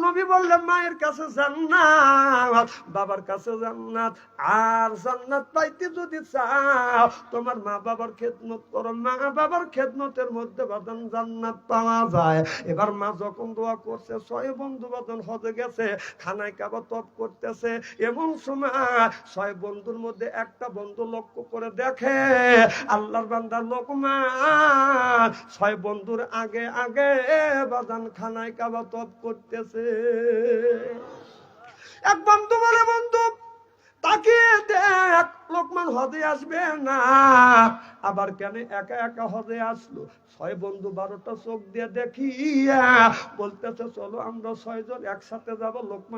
নবী বললেন মায়ের কাছে জান্নাত, বাবার কাছে জান্নাত। আর জান্নাত পাইতে যদি চাও তোমার মা বাবার খেদমত করো, মা বাবার খেদমতের মধ্যে বাদন জান্নাত পাওয়া যায়। এবার মা যখন দোয়া করছে, 6 বন্ধু বাদন হজে গেছে, খানায় কাবা তপ করতেছে। এমন সময় 6 বন্ধুর মধ্যে একটা বন্ধু লক্ষ্য করে দেখে আল্লাহর বান্দা লোকমান 6 বন্ধুর আগে আগে বাদান খানায় কাবা তপ করতেছে। এক বন্ধু বলে, বন্ধু তাকিয়ে দেখ, লোকমান হজে আসবে না। আবার কেন একা একা হজে আসলো? 6 বন্ধু 12টা চোখ দিয়ে দেখিয়া বলতেছে, চলো আমরা 6 জন একসাথে যাবো। লোকমান